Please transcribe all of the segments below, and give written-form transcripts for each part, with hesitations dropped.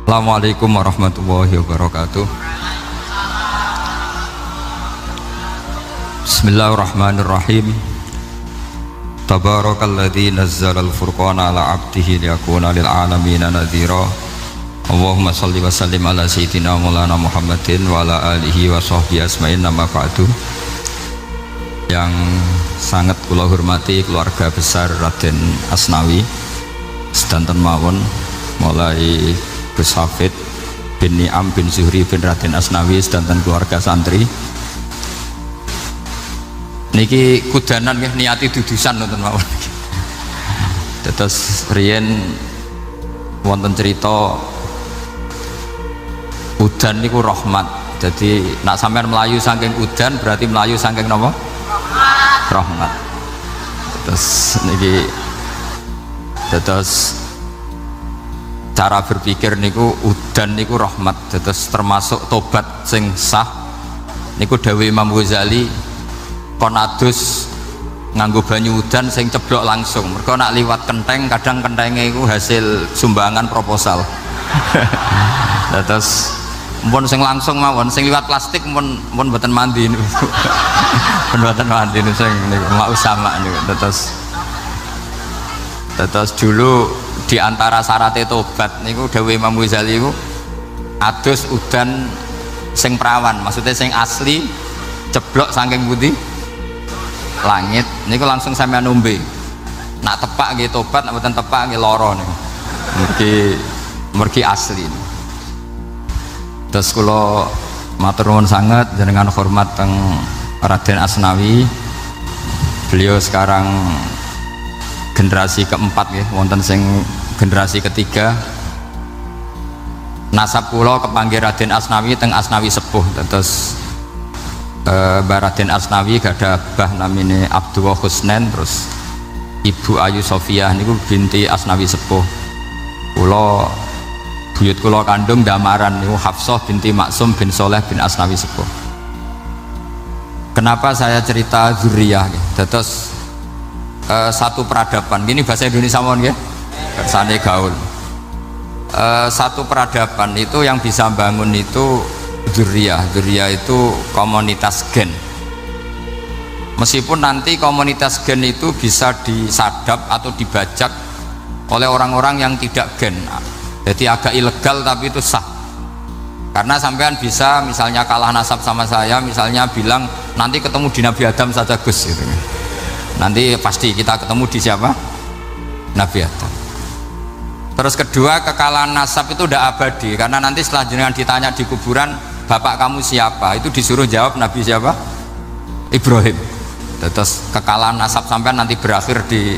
Assalamualaikum warahmatullahi wabarakatuh. Bismillahirrahmanirrahim. Tabarakalladzi nazzalal furqana ala 'abdihi liyakuna lil 'alamina nadhira. Allahumma shalli wa sallim ala sayyidina Maulana Muhammadin wa ala alihi wa sahbihi asma'in, nama ba'du. Yang sangat kula hormati keluarga besar Raden Asnawi sedanten mawon, mulai Gus Hafid bin Ni'am bin Zuhri bin Raden Asnawi sedanten keluarga santri niki kudanan nggih niati dudusan nonton mawon. Terus riyen wonten cerita udan niku rahmat. Jadi nak sampean melayu saking udan berarti melayu saking napa? Rahmat. Terus niki terus cara berpikir niku udan niku rahmat, terus termasuk tobat sing sah niku dawuh Imam Ghazali kon adus nganggo banyu udan sing ceblok langsung, mergo nak liwat kenteng kadang kentenge iku hasil sumbangan proposal. Terus mpun sing langsung mawon, sing liwat plastik mpun mboten mandi niku. Mboten mandi niku sing niku mau sama niku. Terus dulu di antara syaratnya tobat niku dawuh Imam Ghazali niku adus udan sing perawan, maksudnya sing asli ceblok saking putih langit niku langsung sampean nombe. Nak tepak nggih tobat, nak mboten tepak nggih lara niku. Mergi asli. Terus kula matur nuwun sanget jenengan hormat teng Raden Asnawi. Beliau sekarang generasi keempat ya, wonten sing generasi ketiga. Nasab kula kepanggih Raden Asnawi teng Asnawi sepuh. Terus Mbah Raden Asnawi gadah bah namine Abdullah Husnen, terus Ibu Ayu Sofiah niku binti Asnawi sepuh. Kula buyut kula kandung damaran niku Hafsah binti Maksum bin Soleh bin Asnawi sepuh. Kenapa saya cerita zuriyah gitu? Terus satu peradaban, gini bahasa Indonesia mohon ya, kersane gaul. Satu peradaban itu yang bisa bangun itu dzurriyah itu komunitas gen. Meskipun nanti komunitas gen itu bisa disadap atau dibajak oleh orang-orang yang tidak gen, jadi agak ilegal tapi itu sah. Karena sampean bisa misalnya kalah nasab sama saya, misalnya bilang nanti ketemu di Nabi Adam saja Gus gitu. Nanti pasti kita ketemu di siapa? Nabi Adam. Terus kedua, kekalahan nasab itu udah abadi, karena nanti setelah jenengan ditanya di kuburan bapak kamu siapa, itu disuruh jawab Nabi siapa? Ibrahim. Terus kekalahan nasab sampai nanti berakhir di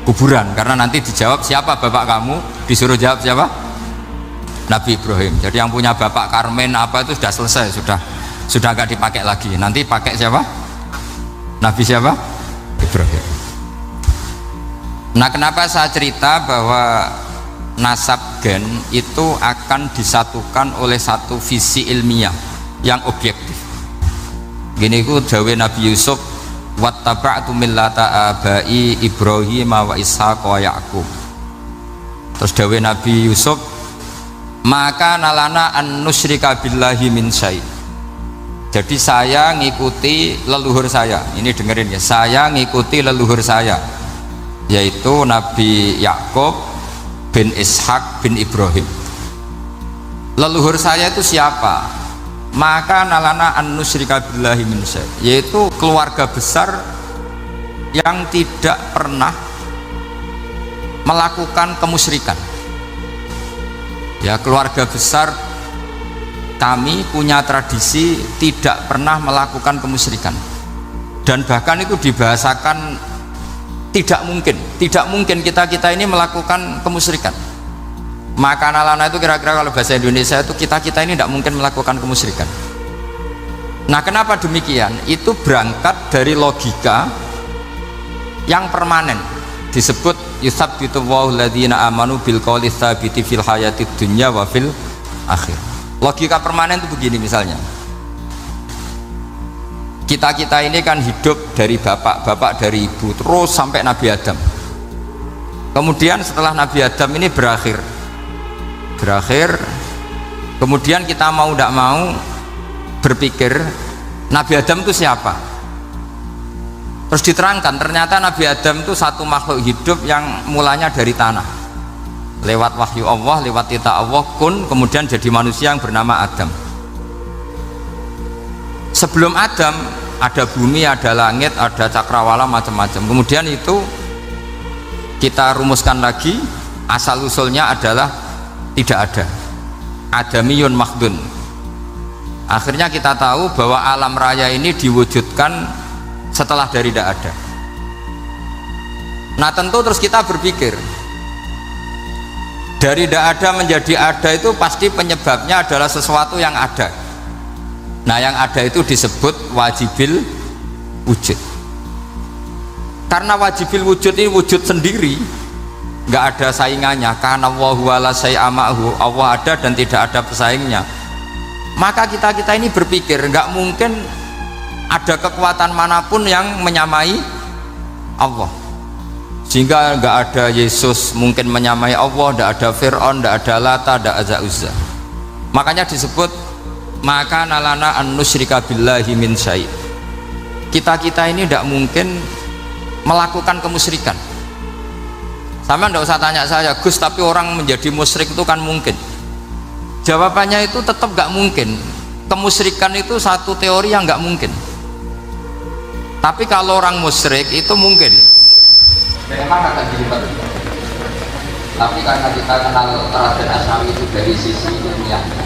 kuburan, karena nanti dijawab siapa bapak kamu, disuruh jawab siapa? Nabi Ibrahim. Jadi yang punya bapak Karmen apa itu sudah selesai, sudah gak dipakai lagi. Nanti pakai siapa? Nabi siapa? Ibrahim. Nah, kenapa saya cerita bahwa nasab gen itu akan disatukan oleh satu visi ilmiah yang objektif. Gini ku dawuh Nabi Yusuf, wattaba'tu millata abai Ibrahim wa Ishaq wa Yaqub. Terus dawuh Nabi Yusuf, maka nalana an nusyrika billahi min syai'. Jadi saya ngikuti leluhur saya, ini dengerin ya, saya ngikuti leluhur saya, yaitu Nabi Yakub bin Ishak bin Ibrahim. Leluhur saya itu siapa? Maka nalana an nusyrika billahi min syai', yaitu keluarga besar yang tidak pernah melakukan kemusyrikan. Ya, keluarga besar kami punya tradisi tidak pernah melakukan kemusyrikan, dan bahkan itu dibahasakan tidak mungkin kita ini melakukan kemusyrikan. Maka nalana itu kira-kira kalau bahasa Indonesia itu kita ini tidak mungkin melakukan kemusyrikan. Nah, kenapa demikian? Itu berangkat dari logika yang permanen, disebut yusabbitu Allahu alladzina amanu bil qouli tsabiti fil hayatid dunya wa fil akhir. Logika permanen itu begini, misalnya kita ini kan hidup dari bapak dari ibu terus sampai Nabi Adam. Kemudian setelah Nabi Adam ini berakhir, berakhir. Kemudian kita mau tidak mau berpikir Nabi Adam itu siapa. Terus diterangkan ternyata Nabi Adam itu satu makhluk hidup yang mulanya dari tanah, lewat wahyu Allah, lewat titah Allah kun, kemudian jadi manusia yang bernama Adam. Sebelum Adam ada bumi, ada langit, ada cakrawala, macam-macam. Kemudian itu kita rumuskan lagi, asal usulnya adalah tidak ada, adamiyun makhdun. Akhirnya kita tahu bahwa alam raya ini diwujudkan setelah dari tidak ada. Nah tentu terus kita berpikir, dari tidak ada menjadi ada itu pasti penyebabnya adalah sesuatu yang ada. Nah yang ada itu disebut wajibil wujud. Karena wajibil wujud ini wujud sendiri, nggak ada saingannya. Karena Allahu ala syai'amahu, Allah ada dan tidak ada pesaingnya. Maka kita ini berpikir nggak mungkin ada kekuatan manapun yang menyamai Allah, sehingga nggak ada Yesus mungkin menyamai Allah, nggak ada Fir'aun, nggak ada Lata, nggak ada Uzza. Makanya disebut maka nalana an nusyrika billahi min syai'. Kita ini tidak mungkin melakukan kemusyrikan. Sama nggak usah tanya saya, Gus, tapi orang menjadi musyrik itu kan mungkin. Jawabannya itu tetap nggak mungkin. Kemusyrikan itu satu teori yang nggak mungkin. Tapi kalau orang musyrik itu mungkin. Memang akan dilibat. Tapi karena kita kenal Raden Asnawi itu dari sisi ilmiahnya,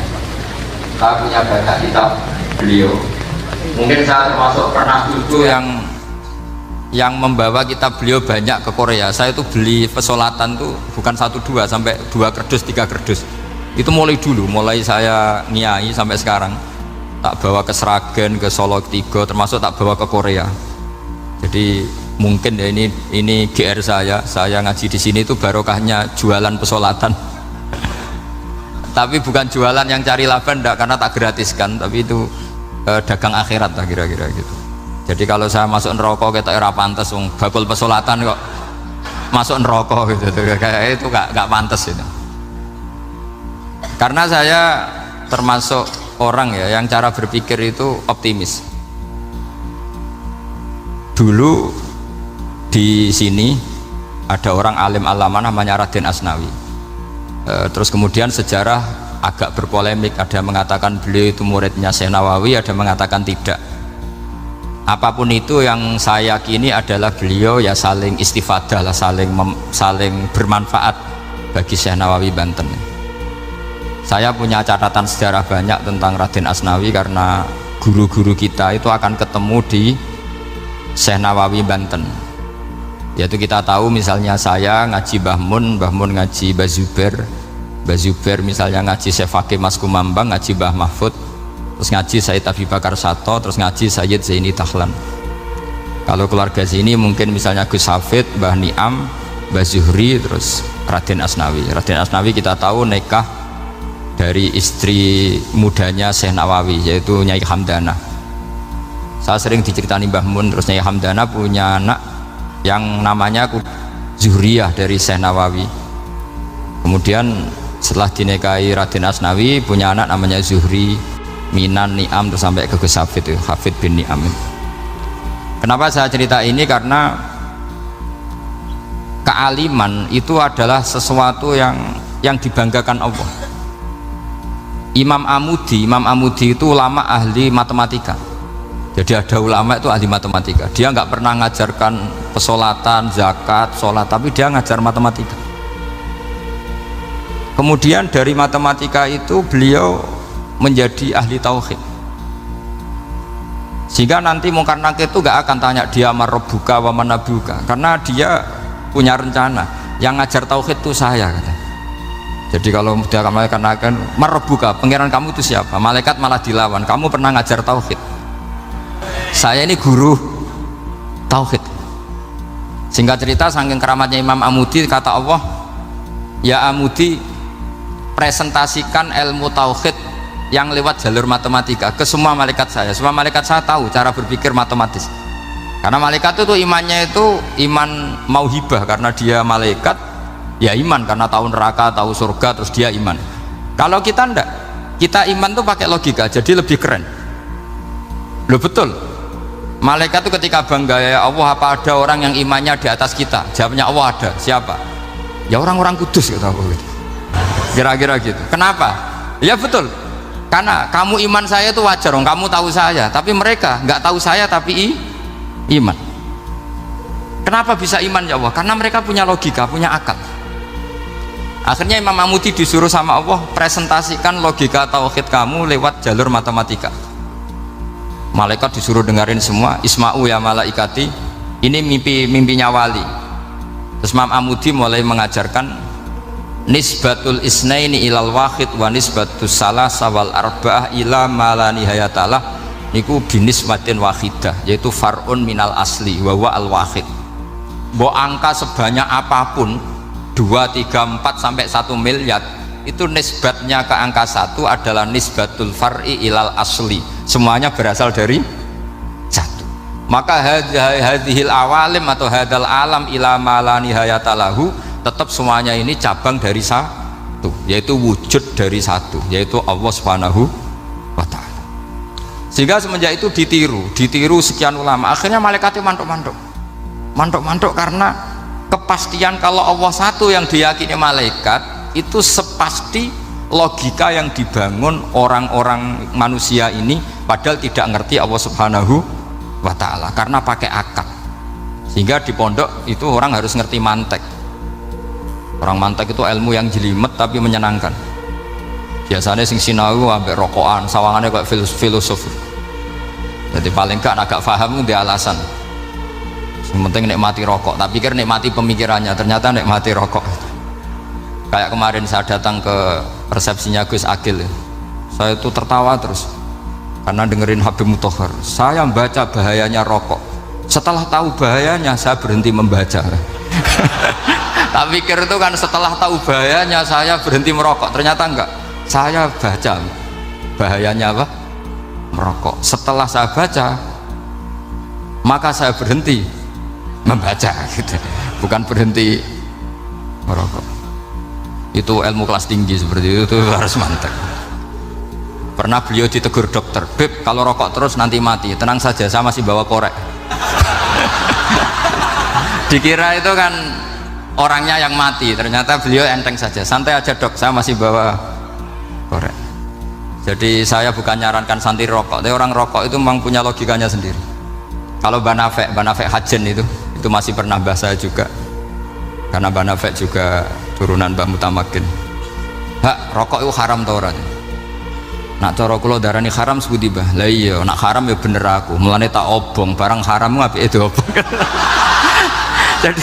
kita punya banyak kitab beliau. Mungkin saya termasuk pernah dulu yang membawa kitab beliau banyak ke Korea. Saya itu beli pesolatan tuh bukan 1-2 sampai 2 kerdus 3 kerdus. Itu mulai dulu, mulai saya ngiyai sampai sekarang. Tak bawa ke Sragen, ke Solo 3, termasuk tak bawa ke Korea. Jadi mungkin ya ini GR saya ngaji di sini itu barokahnya jualan pesolatan. Tapi bukan jualan yang cari laba enggak, karena tak gratiskan, tapi itu dagang akhirat lah kira-kira gitu. Jadi kalau saya masuk neraka kita era pantas, bakul pesolatan kok masuk neraka gitu, kayak itu gak pantas itu. Karena saya termasuk orang ya yang cara berpikir itu optimis. Dulu di sini ada orang alim alama namanya Raden Asnawi. Terus kemudian sejarah agak berpolemik, ada yang mengatakan beliau itu muridnya Syekh Nawawi, ada yang mengatakan tidak. Apapun itu yang saya yakini adalah beliau ya saling istifadah lah, saling bermanfaat bagi Syekh Nawawi Banten. Saya punya catatan sejarah banyak tentang Raden Asnawi karena guru-guru kita itu akan ketemu di Syekh Nawawi Banten. Yaitu kita tahu misalnya saya ngaji Mbah Mun ngaji Mbah Zubair misalnya ngaji Syekh Fakih Mas Kumambang, ngaji Mbah Mahfud, terus ngaji Sayyid Abi Bakar Sato, terus ngaji Sayyid Zaini Tahlan. Kalau keluarga sini mungkin misalnya Gus Hafid, Mbah Niam, Mbah Zuhri, terus Raden Asnawi. Raden Asnawi kita tahu nikah dari istri mudanya Syekh Nawawi, yaitu Nyai Hamdana. Saya sering diceritani Mbah Mun, terus Nyai Hamdana punya anak yang namanya Zuhriyah dari Syekh Nawawi. Kemudian setelah dinikahi Raden Asnawi punya anak namanya Zuhri, Minan, Niam, terus sampai ke Gus Hafid, Hafid bin Niam. Kenapa saya cerita ini? Karena kealiman itu adalah sesuatu yang dibanggakan Allah. Imam Amudi itu ulama ahli matematika. Jadi ada ulama itu ahli matematika. Dia nggak pernah ngajarkan pesolatan, zakat, sholat, tapi dia ngajar matematika. Kemudian dari matematika itu beliau menjadi ahli tauhid. Sehingga nanti Mungkar Nakir itu nggak akan tanya dia marabbuka wa manabuka, karena dia punya rencana. Yang ngajar tauhid itu saya, kata. Jadi kalau dia akan marabbuka, pangeran kamu itu siapa? Malaikat malah dilawan. Kamu pernah ngajar tauhid? Saya ini guru tauhid. Singkat cerita, saking keramatnya Imam Amudi, kata Allah, ya Amudi, presentasikan ilmu tauhid yang lewat jalur matematika ke semua malaikat saya. Semua malaikat saya tahu cara berpikir matematis. Karena malaikat itu imannya itu iman mauhibah, karena dia malaikat ya iman karena tahu neraka, tahu surga, terus dia iman. Kalau kita ndak, kita iman tuh pakai logika, jadi lebih keren. Loh betul. Malaikat tuh ketika bangga, ya Allah, apa ada orang yang imannya di atas kita? Jawabnya Allah ada. Siapa? Ya orang-orang kudus, kata Allah. Kira-kira gitu. Kenapa? Ya betul. Karena kamu iman saya itu wajar, kamu tahu saya, tapi mereka nggak tahu saya tapi iman. Kenapa bisa iman ya Allah? Karena mereka punya logika, punya akal. Akhirnya Imam Mamudi disuruh sama Allah presentasikan logika tauhid kamu lewat jalur matematika. Malaikat disuruh dengerin semua, isma'u ya malaikati, ini mimpinya wali. Terus Imam Mamudi mulai mengajarkan nisbatul isnaini ilal wahid wa nisbatus salasa wal arba'ah ila ma la nihayatalah niku binisbatin wahidah, yaitu far'un minal asli wa wa al wahid. Mbok angka sebanyak apapun 2, 3, 4 sampai 1 miliar itu nisbatnya ke angka 1 adalah nisbatul far'i ilal asli, semuanya berasal dari 1. Maka hadhil awalim atau hadal alam ila ma la nihayatalahu, tetap semuanya ini cabang dari 1, yaitu wujud dari 1, yaitu Allah Subhanahu wa ta'ala. Sehingga semenjak itu ditiru sekian ulama, akhirnya malaikatnya mantuk karena kepastian kalau Allah satu yang diyakini malaikat itu sepasti logika yang dibangun orang-orang manusia ini, padahal tidak ngerti Allah Subhanahu wa ta'ala karena pakai akal. Sehingga di pondok itu orang harus ngerti mantek. Orang mantek itu ilmu yang jelimet tapi menyenangkan. Biasanya sing sinau ambek rokokan, sawangannya kayak filosof. Jadi paling gak agak paham dia alasan. Yang penting nikmati rokok, tak pikir nikmati pemikirannya, ternyata nikmati rokok. Kayak kemarin saya datang ke resepsinya Gus Agil, saya itu tertawa terus karena dengerin Habib Muthohar. Saya membaca bahayanya rokok, setelah tahu bahayanya saya berhenti membaca. Tak pikir itu kan setelah tahu bahayanya saya berhenti merokok, ternyata enggak, saya baca bahayanya apa? Merokok. Setelah saya baca maka saya berhenti membaca gitu, bukan berhenti merokok. Itu ilmu kelas tinggi seperti itu harus mantap. Pernah beliau ditegur dokter, Beb kalau rokok terus nanti mati. Tenang saja, saya masih bawa korek. Dikira itu kan orangnya yang mati, ternyata beliau enteng saja, santai aja dok, saya masih bawa korek. Jadi saya bukan nyarankan santai rokok, tapi orang rokok itu memang punya logikanya sendiri. Kalau Banafek Hajen itu masih pernah bahasa juga, karena Banafek juga turunan Mbah Mutamakin. Hak rokok itu haram tau ora? Nak cara kula darani haram sebuti bah. Lah iya, nak haram ya bener aku. Mulane tak obong, barang haram apike diobong. Jadi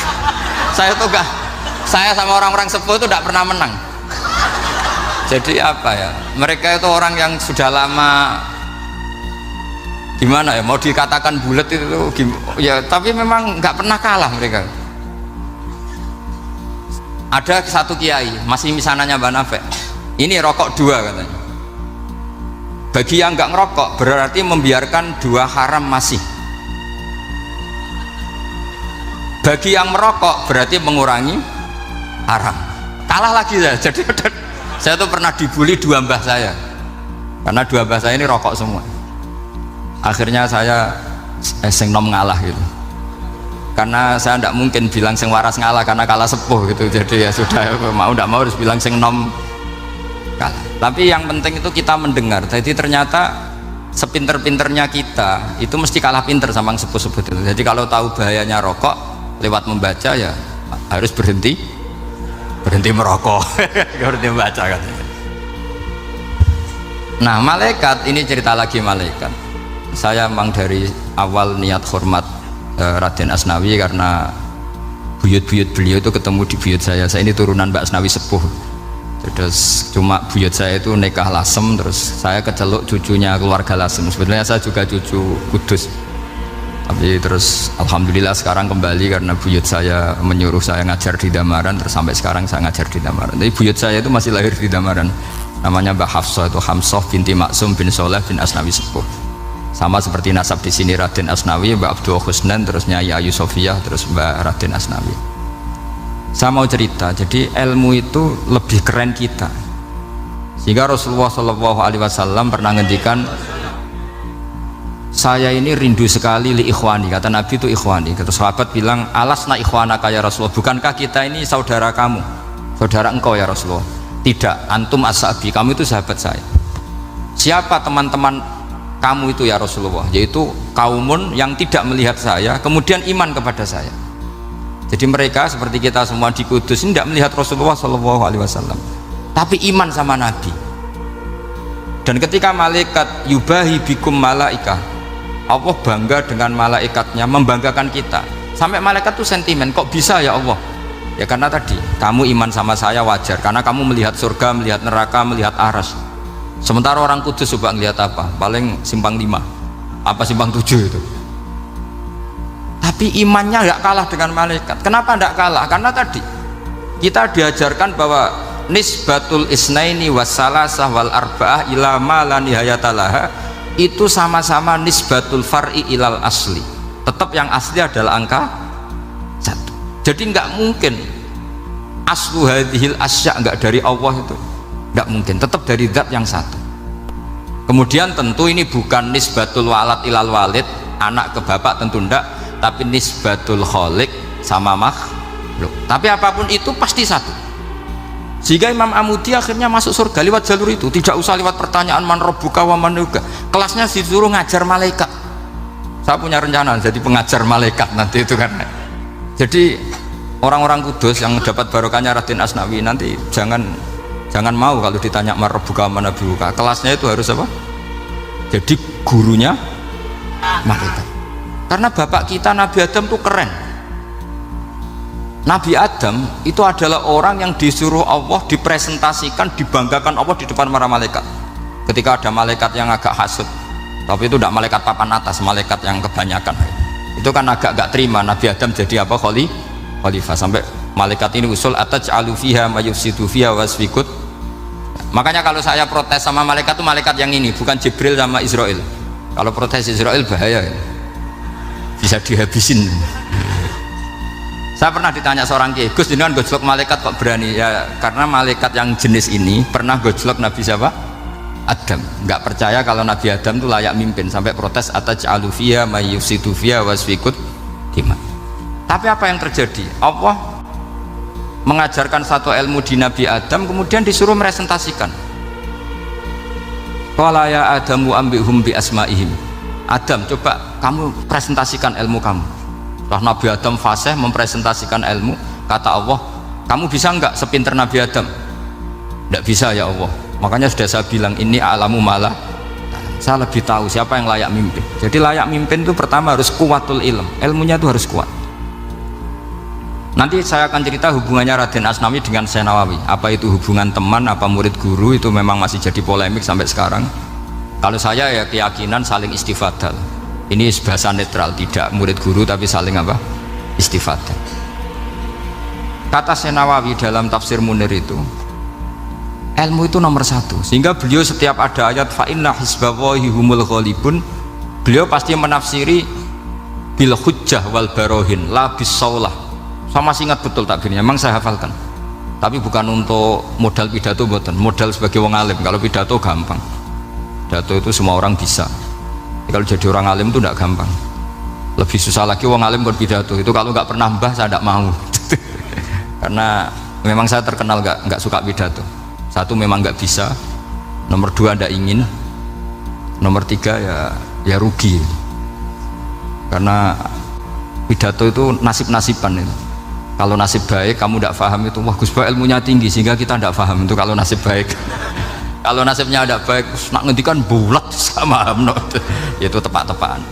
saya sama orang-orang sepuh itu tidak pernah menang. Jadi apa ya? Mereka itu orang yang sudah lama, gimana ya, mau dikatakan bulat itu ya, tapi memang nggak pernah kalah mereka. Ada satu kiai masih misananya Banafek, ini rokok 2 katanya. Bagi yang nggak ngerokok berarti membiarkan 2 haram masih. Bagi yang merokok berarti mengurangi haram. Kalah lagi saya. Jadi saya tuh pernah dibully 2 mbah saya, karena 2 mbah saya ini rokok semua. Akhirnya saya sing nom ngalah gitu, karena saya tidak mungkin bilang sing waras ngalah karena kalah sepuh gitu. Jadi ya sudah, mau tidak mau harus bilang sing nom kalah. Tapi yang penting itu kita mendengar. Jadi ternyata sepinter-pinternya kita itu mesti kalah pinter sama yang sepuh-sepuh itu. Jadi kalau tahu bahayanya rokok lewat membaca ya harus berhenti merokok. Berhenti membaca katanya. Nah malaikat ini cerita lagi malaikat. Saya memang dari awal niat hormat Raden Asnawi karena buyut-buyut beliau itu ketemu di buyut saya. Saya ini turunan Mbak Asnawi sepuh. Terus cuma buyut saya itu nikah Lasem, terus saya keceluk cucunya keluarga Lasem. Sebenarnya saya juga cucu Kudus. Tapi terus alhamdulillah sekarang kembali karena buyut saya menyuruh saya ngajar di Damaran, terus sampai sekarang saya ngajar di Damaran. Tapi buyut saya itu masih lahir di Damaran. Namanya Mbak Hafsah, itu Hamsah binti Maksum bin Soleh bin Asnawi sepuh. Sama seperti nasab di sini Raden Asnawi, Mbak Abdul Husnan, terus Nyai Ayu Sofiyah, terus Mbak Raden Asnawi. Saya mau cerita, jadi ilmu itu lebih keren kita. Sehingga Rasulullah SAW pernah ngendikan, saya ini rindu sekali li ikhwani, kata Nabi itu ikhwani. Kata sahabat bilang, alasna ikhwanaka ya Rasulullah, bukankah kita ini saudara kamu, saudara engkau ya Rasulullah? Tidak, antum ashabi, kamu itu sahabat saya. Siapa teman-teman kamu itu ya Rasulullah? Yaitu kaumun yang tidak melihat saya kemudian iman kepada saya. Jadi mereka seperti kita semua di Kudus ini tidak melihat Rasulullah SAW, tapi iman sama Nabi. Dan ketika malaikat yubahi bikum malaikah, Allah bangga dengan malaikatnya, membanggakan kita. Sampai malaikat tuh sentimen, kok bisa ya Allah? Ya karena tadi kamu iman sama saya wajar, karena kamu melihat surga, melihat neraka, melihat aras. Sementara orang Kudus coba ngelihat apa? Paling simpang 5 apa simpang 7 itu. Tapi imannya nggak kalah dengan malaikat. Kenapa nggak kalah? Karena tadi kita diajarkan bahwa nisbatul isnaini wassalasah wal arba'ah ila ma la nihayatalaha itu sama-sama nisbatul far'i ilal asli. Tetap yang asli adalah angka 1. Jadi nggak mungkin aslu hadhil asya nggak dari Allah, itu nggak mungkin, tetap dari zat yang satu. Kemudian tentu ini bukan nisbatul walad ilal walid, anak ke bapak, tentu enggak, tapi nisbatul khaliq sama makhluk. Tapi apapun itu pasti satu. Sehingga Imam Amudi akhirnya masuk surga lewat jalur itu, tidak usah lewat pertanyaan man rabbuka wa man nuka. Kelasnya disuruh ngajar malaikat. Saya punya rencana jadi pengajar malaikat nanti itu kan. Jadi orang-orang Kudus yang dapat barokahnya Raden Asnawi nanti jangan mau kalau ditanya man rabbuka wa man nuka. Kelasnya itu harus apa? Jadi gurunya malaikat. Karena bapak kita Nabi Adam tuh keren. Nabi Adam itu adalah orang yang disuruh Allah, dipresentasikan, dibanggakan Allah di depan para malaikat. Ketika ada malaikat yang agak hasut, tapi itu tidak malaikat papan atas, malaikat yang kebanyakan, itu kan agak gak terima Nabi Adam jadi apa? Khalifah. Sampai malaikat ini usul ataj'alu fiha ma yufsidu fiha wasfikut. Makanya kalau saya protes sama malaikat itu malaikat yang ini, bukan Jibril sama Israel. Kalau protes Israel bahaya, bisa dihabisin. Saya pernah ditanya seorang kiai, Gus jenengan gojlok malaikat kok berani? Ya karena malaikat yang jenis ini pernah gojlok Nabi siapa? Adam. Nggak percaya kalau Nabi Adam itu layak mimpin, sampai protes ataj'alu fiha may yufsidu fiha wasfikut dima. Tapi apa yang terjadi? Allah mengajarkan satu ilmu di Nabi Adam, kemudian disuruh meresentasikan. Qala ya Adamu ambihum bi asma'ihim. Adam, coba kamu presentasikan ilmu kamu. Setelah Nabi Adam fasih mempresentasikan ilmu, kata Allah, kamu bisa enggak sepinter Nabi Adam? Enggak bisa ya Allah. Makanya sudah saya bilang ini a'lamu malah, saya lebih tahu siapa yang layak mimpin. Jadi layak mimpin itu pertama harus kuwatul ilm, ilmunya itu harus kuat. Nanti saya akan cerita hubungannya Raden Asnawi dengan Syekh Nawawi. Apa itu hubungan teman, apa murid guru, itu memang masih jadi polemik sampai sekarang. Kalau saya ya keyakinan saling istifadal. Ini bahasa netral, tidak murid guru tapi saling apa? Istifadah. Kata Syekh Nawawi dalam tafsir Munir itu, ilmu itu nomor 1. Sehingga beliau setiap ada ayat fa inna hizballahi humul ghalibun, beliau pasti menafsiri bil hujjah wal barohin la bis saulah. Saya masih ingat betul takbirnya, memang saya hafalkan. Tapi bukan untuk modal pidato, bukan modal sebagai wong alim. Kalau pidato gampang, pidato itu semua orang bisa. Kalau jadi orang alim itu tidak gampang, lebih susah lagi wong alim berpidato. Itu kalau nggak pernah mbah saya tidak mau. Karena memang saya terkenal nggak suka pidato. Satu memang nggak bisa, nomor 2 tidak ingin, nomor 3 ya rugi. Karena pidato itu nasib-nasiban itu. Kalau nasib baik kamu tidak paham itu, wah Gus Ba ilmunya tinggi sehingga kita tidak paham itu kalau nasib baik. Kalau nasibnya ada baik, nak ngendikan bulat sama itu tepak-tepakan.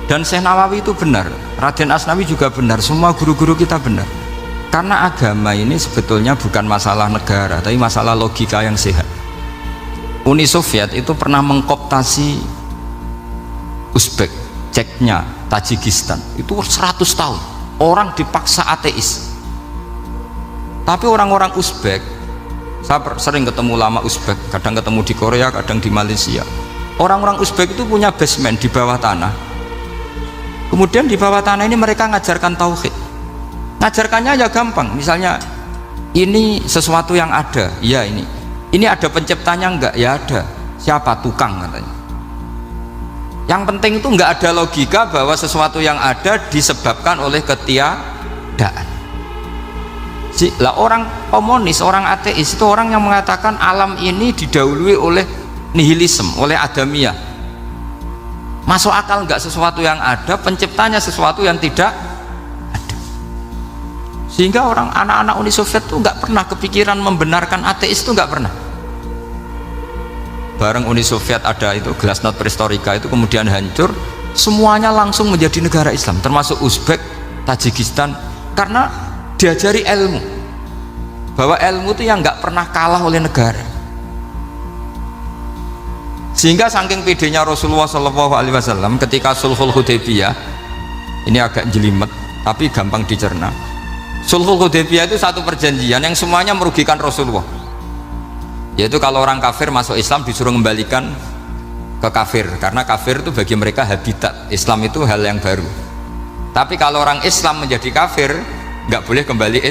Dan Syekh Nawawi itu benar, Raden Asnawi juga benar, semua guru-guru kita benar. Karena agama ini sebetulnya bukan masalah negara, tapi masalah logika yang sehat. Uni Soviet itu pernah mengkooptasi Uzbek, Ceknya, Tajikistan, itu 100 tahun. Orang dipaksa ateis. Tapi orang-orang Uzbek, saya sering ketemu lama Uzbek, kadang ketemu di Korea, kadang di Malaysia. Orang-orang Uzbek itu punya basement di bawah tanah. Kemudian di bawah tanah ini mereka ngajarkan tauhid. Ngajarkannya ya gampang. Misalnya ini sesuatu yang ada, iya ini. Ini ada penciptanya enggak? Ya ada. Siapa? Tukang katanya. Yang penting itu enggak ada logika bahwa sesuatu yang ada disebabkan oleh ketiadaan. Lah orang komunis, orang ateis itu orang yang mengatakan alam ini didahului oleh nihilisme, oleh adamiyah. Masuk akal enggak sesuatu yang ada, penciptanya sesuatu yang tidak ada. Sehingga orang anak-anak Uni Soviet itu enggak pernah kepikiran membenarkan ateis, itu enggak pernah. Bareng Uni Soviet ada itu Glasnost Perestroika itu kemudian hancur, semuanya langsung menjadi negara Islam, termasuk Uzbek, Tajikistan, karena diajari ilmu, bahwa ilmu itu yang nggak pernah kalah oleh negara. Sehingga saking pedenya Rasulullah SAW ketika Sulhul Hudaybiyah, ini agak jelimet tapi gampang dicerna. Sulhul Hudaybiyah itu satu perjanjian yang semuanya merugikan Rasulullah, yaitu kalau orang kafir masuk Islam disuruh kembalikan ke kafir, karena kafir itu bagi mereka habitat, Islam itu hal yang baru. Tapi kalau orang Islam menjadi kafir nggak boleh kembali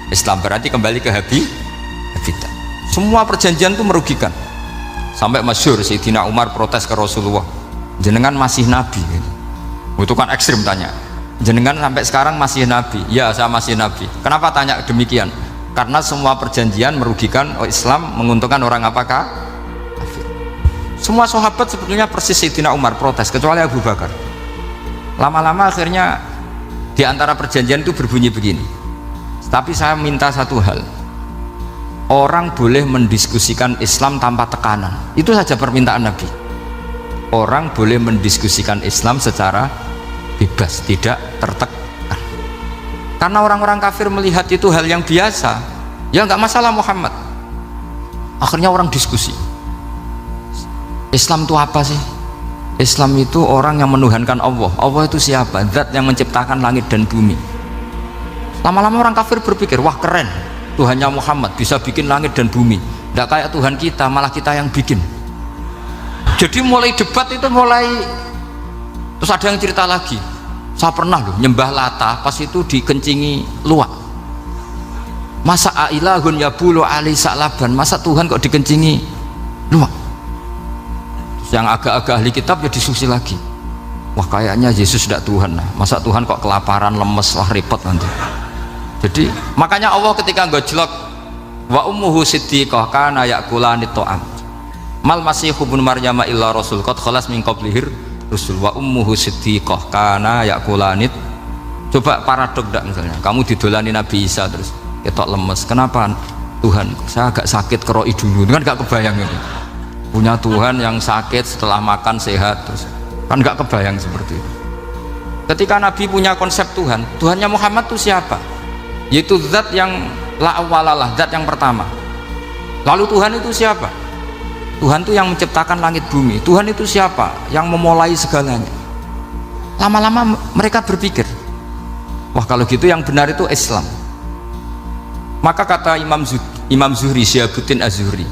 Islam, berarti kembali ke habitat. Semua perjanjian itu merugikan, sampai masyhur Sayyidina Umar protes ke Rasulullah, jenengan masih nabi. Itu kan ekstrim, tanya, jenengan sampai sekarang masih nabi? Ya, saya masih nabi. Kenapa tanya demikian? Karena semua perjanjian merugikan Islam, menguntungkan orang apakah? Kafir. Semua sahabat sebetulnya persis Sayyidina Umar protes, kecuali Abu Bakar. Lama-lama akhirnya di antara perjanjian itu berbunyi begini, tapi saya minta satu hal, orang boleh mendiskusikan Islam tanpa tekanan. Itu saja permintaan Nabi. Orang boleh mendiskusikan Islam secara bebas, tidak tertekan. Karena orang-orang kafir melihat itu hal yang biasa, ya nggak masalah Muhammad. Akhirnya orang diskusi, Islam itu apa sih? Islam itu orang yang menuhankan Allah. Allah itu siapa? Zat yang menciptakan langit dan bumi. Lama-lama orang kafir berpikir, wah keren, Tuhannya Muhammad bisa bikin langit dan bumi, tidak kayak Tuhan kita, malah kita yang bikin. Jadi mulai debat itu terus ada yang cerita lagi, saya pernah loh nyembah Lata, pas itu dikencingi luwak. Masa ilahun ya bulu ali sa'laban, masa Tuhan kok dikencingi luwak? Yang agak-agak ahli kitab ya diskusi lagi, wah kayaknya Yesus tidak Tuhan, masa Tuhan kok kelaparan, lemes, wah repot nanti. Jadi makanya Allah ketika gojlok wa ummuhu siddiqah kana yakulanit ta'am mal masihu ibnu maryam illa rasul qad khalas min qablihir rusul wa ummuhu siddiqah kana yakulanit. Coba paradok dak, misalnya kamu didolani Nabi Isa terus ketok lemes, kenapa Tuhan saya agak sakit keroi dulu, kan gak kebayang ini punya Tuhan yang sakit setelah makan sehat, terus kan gak kebayang seperti itu. Ketika Nabi punya konsep Tuhan, Tuhannya Muhammad itu siapa? Yaitu zat yang la awalalah, zat yang pertama. Lalu Tuhan itu siapa? Tuhan itu yang menciptakan langit bumi. Tuhan itu siapa? Yang memulai segalanya. Lama-lama mereka berpikir, wah kalau gitu yang benar itu Islam. Maka kata Imam Zuhri, Syihabuddin Az-Zuhri,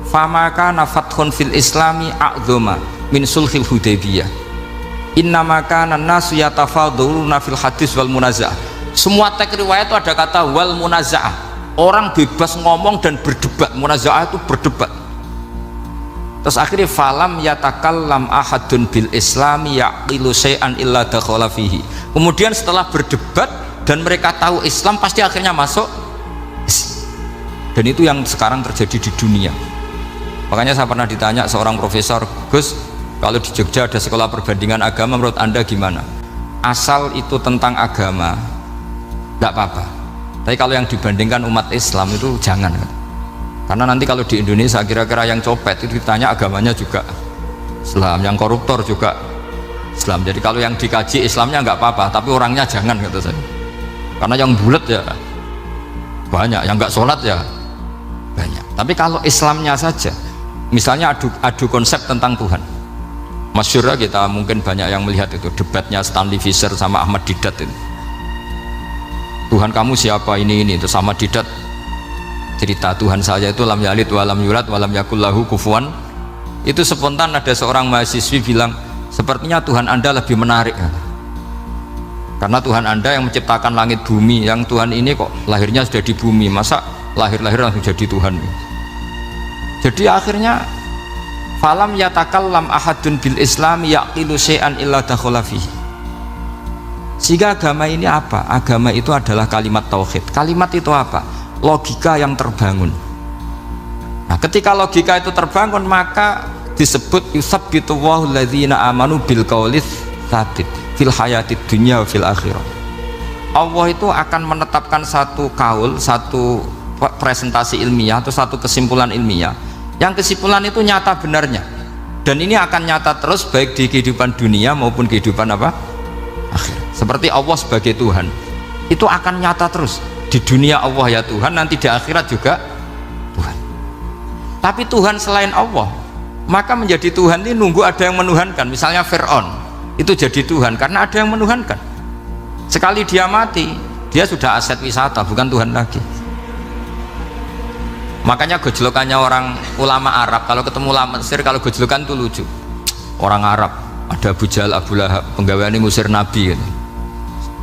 famaka nafathun fil islami a'dhama min sulhil hudaybiyah innamaka nasu yatafadhuluna fil hadis wal munaza'ah. Semua teks riwayat itu ada kata wal munaza'ah, orang bebas ngomong dan berdebat. Munaza'ah itu berdebat. Terus akhirnya falam yatakallam ahadun bil islami yaqilu syai'an illa dakhala fihi. Kemudian setelah berdebat dan mereka tahu Islam, pasti akhirnya masuk Islam. Dan itu yang sekarang terjadi di dunia. Makanya saya pernah ditanya seorang profesor, Gus, kalau di Jogja ada sekolah perbandingan agama, menurut Anda gimana? Asal itu tentang agama, tidak apa-apa. Tapi kalau yang dibandingkan umat Islam itu jangan. Karena nanti kalau di Indonesia kira-kira yang copet itu ditanya agamanya juga Islam, yang koruptor juga Islam. Jadi kalau yang dikaji Islamnya nggak apa-apa, tapi orangnya jangan, kata saya. Karena yang bulat ya banyak, yang nggak sholat ya banyak. Tapi kalau Islamnya saja, misalnya adu konsep tentang Tuhan, masyhur kita mungkin banyak yang melihat itu debatnya Stanley Fischer sama Ahmad Didat itu. Tuhan kamu siapa, ini itu sama Didat cerita Tuhan saya itu lam yalid walam yulad walam yakul lahu kufuwan. Itu spontan ada seorang mahasiswi bilang, sepertinya Tuhan Anda lebih menarik karena Tuhan Anda yang menciptakan langit bumi, yang Tuhan ini kok lahirnya sudah di bumi, masa lahir-lahir langsung jadi Tuhan. Jadi akhirnya falam yatakallam ahadun bil Islam yaqilu syai'an illa dakhala fihi. Sehingga agama ini apa? Agama itu adalah kalimat tauhid. Kalimat itu apa? Logika yang terbangun. Nah, ketika logika itu terbangun, maka disebut yusabbitu Allahu alladzina amanu bil qaulis tsabit fil hayatid dunya wa fil akhirah. Allah itu akan menetapkan satu kaul, satu presentasi ilmiah atau satu kesimpulan ilmiah. Yang kesimpulan itu nyata benarnya. Dan ini akan nyata terus baik di kehidupan dunia maupun kehidupan apa? Akhir. Seperti Allah sebagai Tuhan itu akan nyata terus di dunia. Allah ya Tuhan, nanti di akhirat juga Tuhan. Tapi Tuhan selain Allah, maka menjadi Tuhan ini nunggu ada yang menuhankan. Misalnya Fir'aun itu jadi Tuhan karena ada yang menuhankan. Sekali dia mati, dia sudah aset wisata, bukan Tuhan lagi. Makanya gejolokannya orang ulama Arab kalau ketemu ulama Mesir, kalau gejolokan itu lucu. Orang Arab ada Abu Jahal, Abu Lahab, penggaweane ngusir Nabi gitu.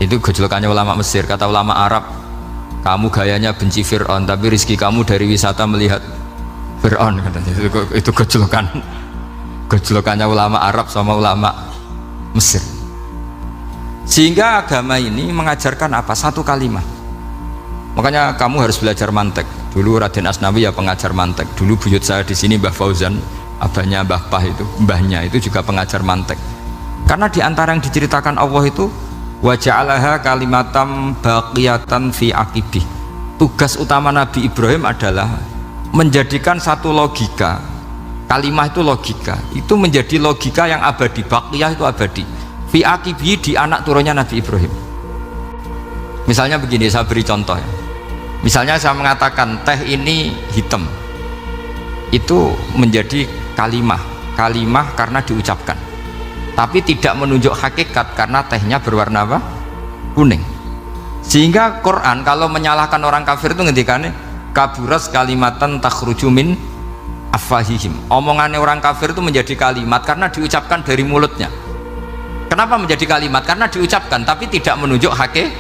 Itu gejolokannya ulama Mesir. Kata ulama Arab, kamu gayanya benci Fir'aun tapi rizki kamu dari wisata melihat Fir'aun, katanya. Itu gejolokannya ulama Arab sama ulama Mesir. Sehingga agama ini mengajarkan apa? Satu kalimat. Makanya kamu harus belajar mantek. Dulu Raden Asnawi ya pengajar mantek. Dulu buyut saya di sini Mbah Fauzan, abahnya Mbah Pah itu, mbahnya itu juga pengajar mantek. Karena di antara yang diceritakan Allah itu wa ja'alaha kalimatam baqiyatan fi aqibih. Tugas utama Nabi Ibrahim adalah menjadikan satu logika. Kalimah itu logika. Itu menjadi logika yang abadi. Baqiyah itu abadi. Fi aqibih, di anak turunnya Nabi Ibrahim. Misalnya begini, saya beri contoh ya. Misalnya saya mengatakan teh ini hitam. Itu menjadi kalimah. Kalimah karena diucapkan. Tapi tidak menunjuk hakikat karena tehnya berwarna apa? Kuning. Sehingga Quran kalau menyalahkan orang kafir itu ngendikannya kaburas kalimatan takhruju min afwahihim. Omongannya orang kafir itu menjadi kalimat karena diucapkan dari mulutnya. Kenapa menjadi kalimat? Karena diucapkan tapi tidak menunjuk hakikat.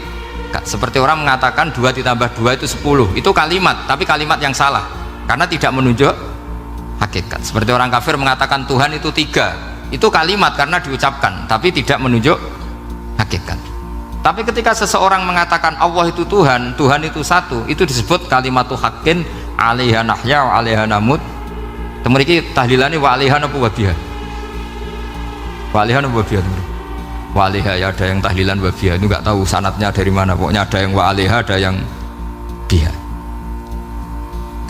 Seperti orang mengatakan 2 ditambah 2 itu 10. Itu kalimat, tapi kalimat yang salah karena tidak menunjuk hakikat. Seperti orang kafir mengatakan Tuhan itu 3. Itu kalimat karena diucapkan tapi tidak menunjuk hakikat. Tapi ketika seseorang mengatakan Allah itu Tuhan, Tuhan itu satu, itu disebut kalimatu haqqin 'alaiha nahya wa 'alaiha namut. Temriki tahlilane wa 'alaiha napa wa biha? Wa 'alaiha napa wa biha? Wa 'alaiha ya, ada yang tahlilan wa biha, itu enggak tahu sanadnya dari mana, pokoknya ada yang wa 'alaiha, ada yang biha.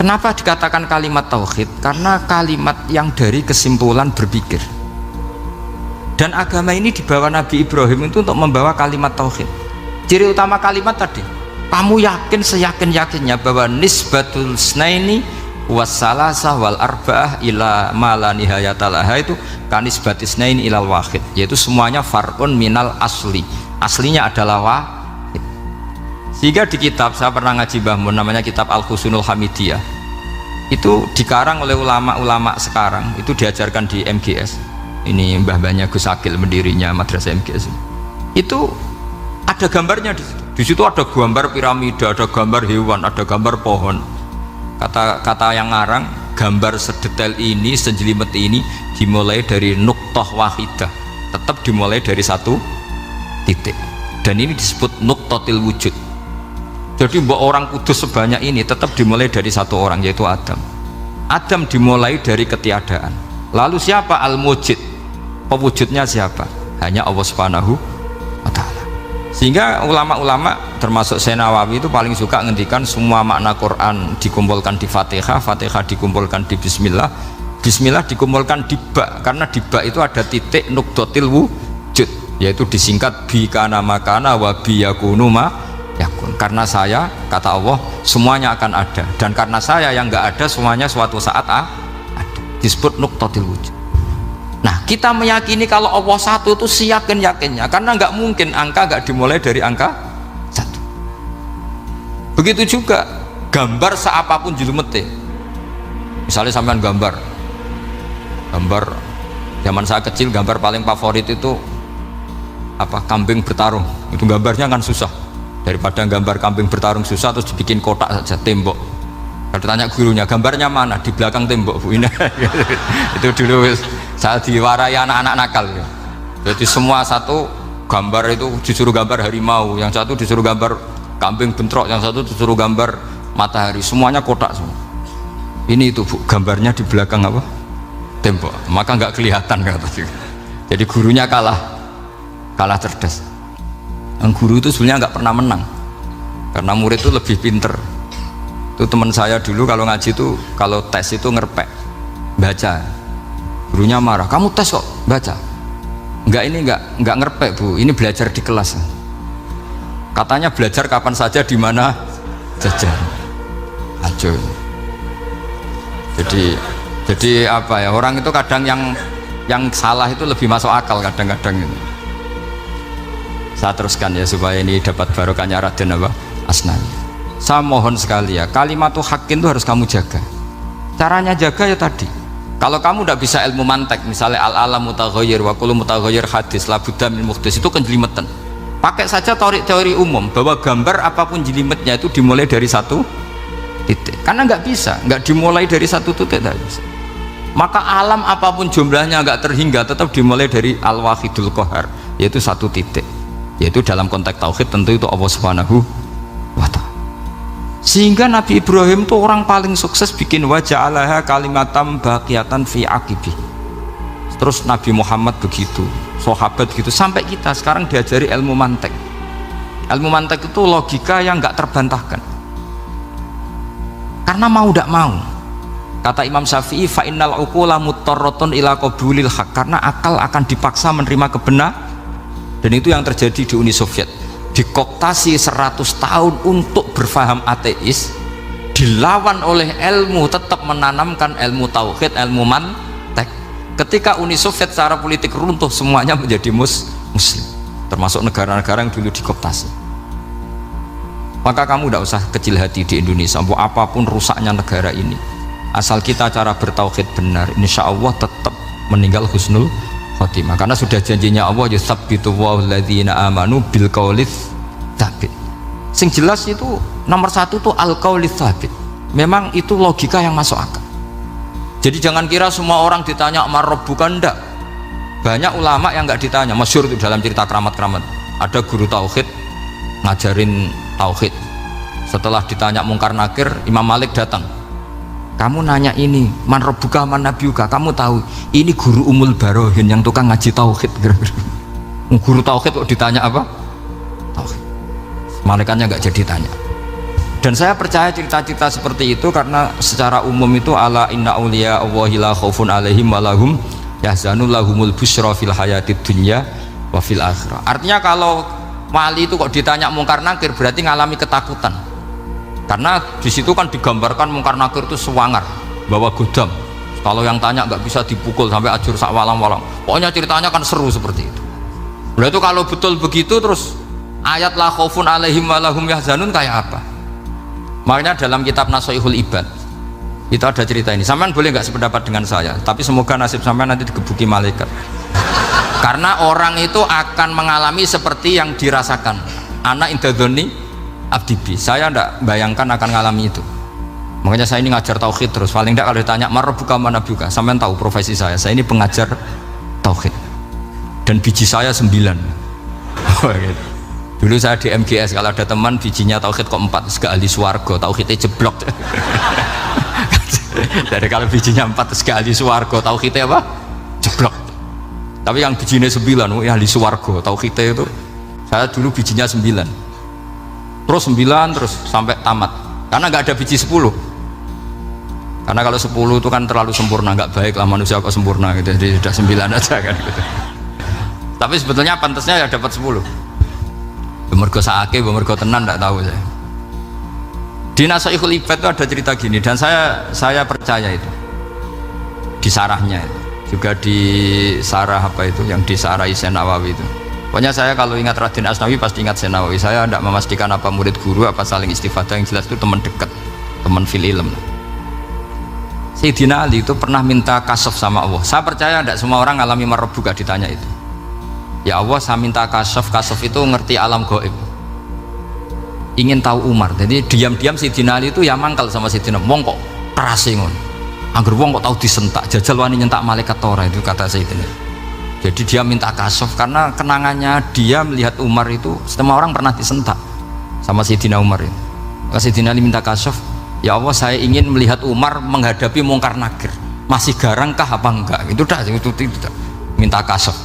Kenapa dikatakan kalimat tauhid? Karena kalimat yang dari kesimpulan berpikir. Dan agama ini dibawa Nabi Ibrahim itu untuk membawa kalimat tauhid. Ciri utama kalimat tadi, kamu yakin seyakin-yakinnya bahwa nisbatul snaini wassalasah wal arba'ah ila ma la nihayatalaha itu kanisbatis snaini ilal wahid, yaitu semuanya farqun minal asli. Aslinya adalah wahid. Sehingga di kitab, saya pernah ngaji Mbah Mun, namanya kitab Al-Husunul Hamidiyah. Itu dikarang oleh ulama-ulama sekarang, itu diajarkan di MGS. Ini mbah-mbahnya Gus Akil, pendirinya madrasah MGS. Itu ada gambarnya di situ. Di situ ada gambar piramida, ada gambar hewan, ada gambar pohon. Kata yang ngarang, gambar sedetail ini, sejelimet ini dimulai dari nuqtah wahidah. Tetap dimulai dari satu titik. Dan ini disebut nuqtatil wujud. Jadi mbok orang kudus sebanyak ini tetap dimulai dari satu orang, yaitu Adam. Adam dimulai dari ketiadaan. Lalu siapa al-mujid? Pewujudnya siapa? Hanya Allah Subhanahu wa ta'ala. Sehingga ulama-ulama termasuk Syekh Nawawi itu paling suka ngendikan semua makna Quran dikumpulkan di Fatihah, Fatihah dikumpulkan di Bismillah, Bismillah dikumpulkan di Ba, karena di Ba itu ada titik nuqtatil wujud, yaitu disingkat bi kana makana wa bi yakunu ma yakun. Karena saya, kata Allah, semuanya akan ada, dan karena saya yang enggak ada, semuanya suatu saat ada. Disebut nuqtatil wujud. Nah, kita meyakini kalau Allah satu itu seyakin-yakinnya, karena nggak mungkin angka nggak dimulai dari angka satu. Begitu juga gambar seapapun julumete. Misalnya sampean gambar zaman saya kecil, gambar paling favorit itu apa? Kambing bertarung. Itu gambarnya kan susah. Daripada gambar kambing bertarung susah terus dibikin kotak saja tembok. Kalau tanya gurunya, gambarnya mana? Di belakang tembok Bu. Ini itu dulu saya diwarai anak-anak nakal ya. Jadi semua satu gambar itu disuruh gambar harimau, yang satu disuruh gambar kambing bentrok, yang satu disuruh gambar matahari, semuanya kotak semua. Ini itu Bu, gambarnya di belakang apa? Tembok. Maka nggak kelihatan kata dia. Jadi gurunya kalah cerdas. Yang guru itu sebenarnya nggak pernah menang, karena murid itu lebih pinter. Itu teman saya dulu kalau ngaji itu kalau tes itu ngerpek baca, gurunya marah, kamu tes kok baca? Enggak ngerpek Bu, ini belajar di kelas. Katanya belajar kapan saja di mana saja. Ajo. Jadi apa ya, orang itu kadang yang salah itu lebih masuk akal kadang-kadang ini. Saya teruskan ya supaya ini dapat barokahnya Raden apa? Asnawi. Saya mohon sekali ya, kalimatul haqqin itu harus kamu jaga. Caranya jaga ya tadi. Kalau kamu tidak bisa ilmu mantek, misalnya al-alam mutaghayyir wa kullu mutaghayyir hadis la budda min muhdits, itu kan jelimetan. Pakai saja teori umum bahwa gambar apapun jelimetnya itu dimulai dari satu titik. Karena nggak bisa, nggak dimulai dari satu titik tidak bisa. Maka alam apapun jumlahnya nggak terhingga tetap dimulai dari al-wahidul qahar, yaitu satu titik. Yaitu dalam konteks tauhid tentu itu Allah Subhanahu wa ta'ala. Sehingga Nabi Ibrahim itu orang paling sukses bikin waja'alaha kalimatam baqiyatan fi aqibi. Terus Nabi Muhammad begitu, sahabat gitu, sampai kita sekarang diajari ilmu mantek. Ilmu mantek itu logika yang nggak terbantahkan. Karena mau tidak mau, kata Imam Syafi'i, fa innal uqula muttarratun ila qabulil haq, karena akal akan dipaksa menerima kebenaran. Dan itu yang terjadi di Uni Soviet. Dikooptasi 100 tahun untuk berfaham ateis, dilawan oleh ilmu, tetap menanamkan ilmu tauhid, ilmu mantek. Ketika Uni Soviet secara politik runtuh, semuanya menjadi muslim, termasuk negara-negara yang dulu dikooptasi. Maka kamu tidak usah kecil hati di Indonesia, apapun rusaknya negara ini, asal kita cara bertauhid benar, insya Allah tetap meninggal husnul khotimah. Karena sudah janjinya Allah, yusabbitu walladzina amanu bil qaulits tsabit. Sing jelas itu nomor satu tuh al qaulits tsabit. Memang itu logika yang masuk akal. Jadi jangan kira semua orang ditanya marabbuka, enggak. Banyak ulama yang enggak ditanya. Masyhur itu dalam cerita keramat-keramat. Ada guru tauhid ngajarin tauhid. Setelah ditanya mungkar nakir, Imam Malik datang. Kamu nanya ini man rabbuka man nabiyuka, kamu tahu ini guru Umul Barohin yang tukang ngaji tauhid. Guru tauhid kok ditanya apa? Tauhid. Malaikatnya nggak jadi tanya. Dan saya percaya cerita-cerita seperti itu karena secara umum itu ala inna auliya Allahi la khaufun alaihim walahum yahzanun lahumul busyra fil hayatid dunya wa fil akhirah. Artinya kalau wali itu kok ditanya mungkar nakir berarti ngalami ketakutan. Karena di situ kan digambarkan mungkar nakir itu sewangar, bawa godam. Kalau yang tanya nggak bisa dipukul sampai ajur sak walang-walang. Pokoknya ceritanya kan seru seperti itu. Berarti itu kalau betul begitu terus ayat la khaufun alaihim walahum yahzanun kayak apa? Makanya dalam kitab Nasoihul Ibad itu ada cerita ini. Sampean boleh nggak sependapat dengan saya, tapi semoga nasib sampean nanti digebuki malaikat. Karena orang itu akan mengalami seperti yang dirasakan. Anak indadzoni abdibi, saya tidak bayangkan akan ngalami itu. Makanya saya ini ngajar tauhid terus. Paling tidak kalau ditanya marabbuka man nabiyuka, sampean tahu profesi saya ini pengajar tauhid. Dan biji saya 9. Gitu. Dulu saya di MGS, kalau ada teman bijinya tauhid kok 4, segala ahli swarga, tauhidnya jeblok. Jadi kalau bijinya 4 segala ahli swarga, tauhidnya apa? Jeblok. Tapi yang bijinya 9, ya ahli swarga, tauhidnya itu saya dulu bijinya 9. Terus 9 terus sampai tamat. Karena nggak ada biji 10. Karena kalau 10 itu kan terlalu sempurna, nggak baik lah manusia kok sempurna gitu. Jadi sudah 9 aja kan gitu. Tapi sebetulnya pantasnya ya dapat 10. Mergo saake, mergo tenan enggak tahu saya. Di Nasoihul Ibad itu ada cerita gini dan saya percaya itu. Di sarahnya itu. Juga di sarah apa itu yang di sarah Syekh Nawawi itu. Pokoknya saya kalau ingat Raden Asnawi pasti ingat Syekh Nawawi. Saya tidak memastikan apa murid guru apa saling istifadah, yang jelas itu teman dekat, teman fil ilm. Sayyidina Ali itu pernah minta kasaf sama Allah. Saya percaya tidak semua orang alami marabbuka ditanya itu. Ya Allah, saya minta kasaf itu ngerti alam gaib. ingin tahu Umar. Jadi diam-diam Sayyidina Ali itu ya mangkal sama Sayyidina, wong kok keras ngono. Angger wong kok tahu disentak, jajal wani nyentak malaikat ora, itu kata Sayyidina. Jadi dia minta kasaf karena kenangannya dia melihat Umar itu semua orang pernah disentak sama Sayyidina Umar itu. Maka Sayyidina Ali minta kasaf, ya Allah saya ingin melihat Umar menghadapi Mungkar Nakir, masih garangkah apa enggak, itu dah itu minta kasaf.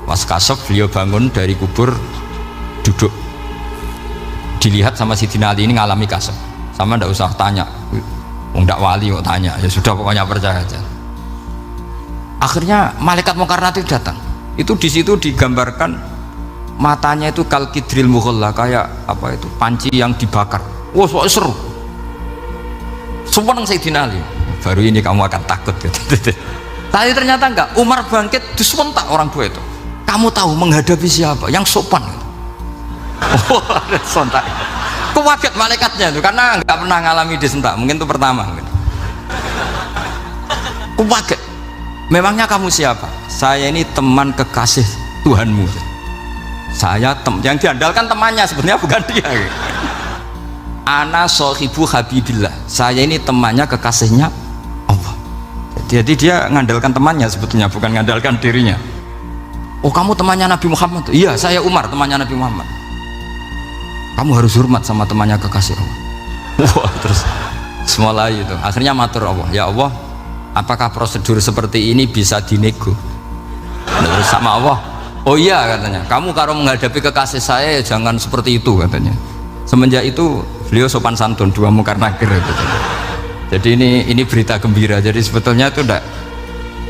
Pas kasaf beliau bangun dari kubur, duduk, dilihat sama Sayyidina Ali ini ngalami kasaf, sama ndak usah tanya, ndak wali kok tanya, ya sudah pokoknya percaya aja. Akhirnya malaikat Mungkar Nakir datang, itu di situ digambarkan matanya itu kalkidril mughalla, kayak apa itu panci yang dibakar. Wah wow, seru, semua nang Sayyidina Ali, baru ini kamu akan takut gitu. Tapi ternyata enggak, Umar bangkit disewentak orang tua itu. Kamu tahu menghadapi siapa yang sopan gitu. Sontak. Kok kaget malaikatnya itu karena nggak pernah ngalami disentak, mungkin itu pertama. Kok kaget. Memangnya kamu siapa? Saya ini teman kekasih Tuhanmu. Saya yang diandalkan temannya, sebenarnya bukan dia. Ana sohibu habibillah. Saya ini temannya kekasihnya Allah. Jadi dia ngandalkan temannya sebetulnya, bukan ngandalkan dirinya. Oh kamu temannya Nabi Muhammad? Iya saya Umar temannya Nabi Muhammad. Kamu harus hormat sama temannya kekasih Allah. Wah terus semulai itu akhirnya matur Allah, ya Allah apakah prosedur seperti ini bisa dinego? Terus sama Allah, oh iya katanya, kamu kalau menghadapi kekasih saya ya jangan seperti itu katanya. Semenjak itu beliau sopan santun, dua Mungkar Nakir gitu. Jadi ini berita gembira. Jadi sebetulnya itu enggak,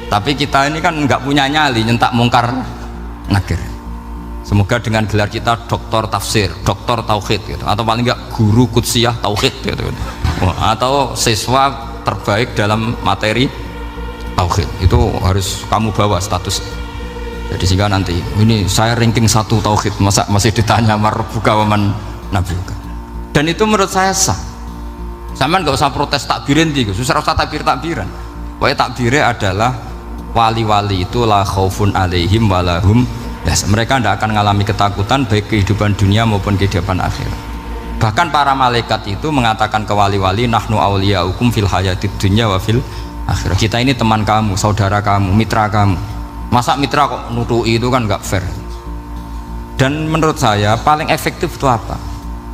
tapi kita ini kan nggak punya nyali nyentak Mungkar Nakir. Semoga dengan gelar kita doktor tafsir, doktor tauhid gitu, atau paling nggak guru kudsiyah tauhid gitu, atau siswa terbaik dalam materi tauhid, itu harus kamu bawa status. Jadi sehingga nanti ini saya ranking 1 tauhid, masa masih ditanya marbuka waman nabiuka. Dan itu menurut saya sah. Sampean nggak usah protes takbirin tiga, susah usah takbiran. Pokoknya takbirnya adalah wali-wali itu la khaufun alaihim walahum yes, mereka tidak akan mengalami ketakutan baik kehidupan dunia maupun kehidupan akhirat. Bahkan para malaikat itu mengatakan ke wali-wali nahnu awliyaukum fil hayatid dunya wa fil akhirah. Kita ini teman kamu, saudara kamu, mitra kamu. Masa mitra kok nutui, itu kan nggak fair. Dan menurut saya paling efektif itu apa?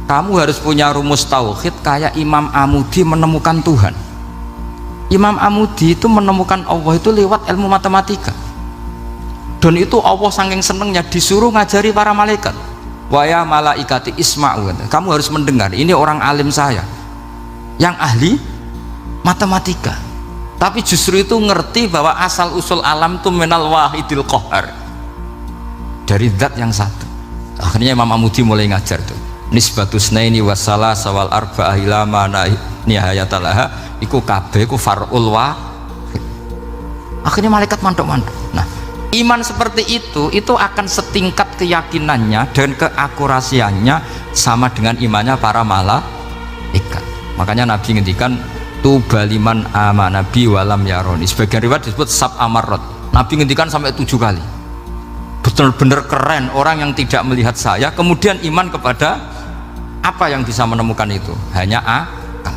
Kamu harus punya rumus tauhid kayak Imam Amudi menemukan Tuhan. Imam Amudi itu menemukan Allah itu lewat ilmu matematika. Dan itu Allah saking senengnya disuruh ngajari para malaikat. Wa ya malaikati isma'u, kamu harus mendengar, ini orang alim saya yang ahli matematika. Tapi justru itu ngerti bahwa asal usul alam itu minal wahidil qahar, dari zat yang satu. Akhirnya Imam Amudi mulai ngajar tuh nisbatus naini wassalah sawal arba'ah ila mana nihayatalaha iku kabeh iku far'ul wahid. Akhirnya malaikat mantuk-mantuk. Nah iman seperti itu akan setingkat keyakinannya dan keakurasiannya sama dengan imannya para malaikat. Makanya Nabi ngendikan tubaliman amana bi walam yaroni. Sebagian riwayat disebut sab amarot. Nabi ngendikan sampai 7 kali. Benar-benar keren orang yang tidak melihat saya kemudian iman kepada apa yang bisa menemukan itu, hanya akal.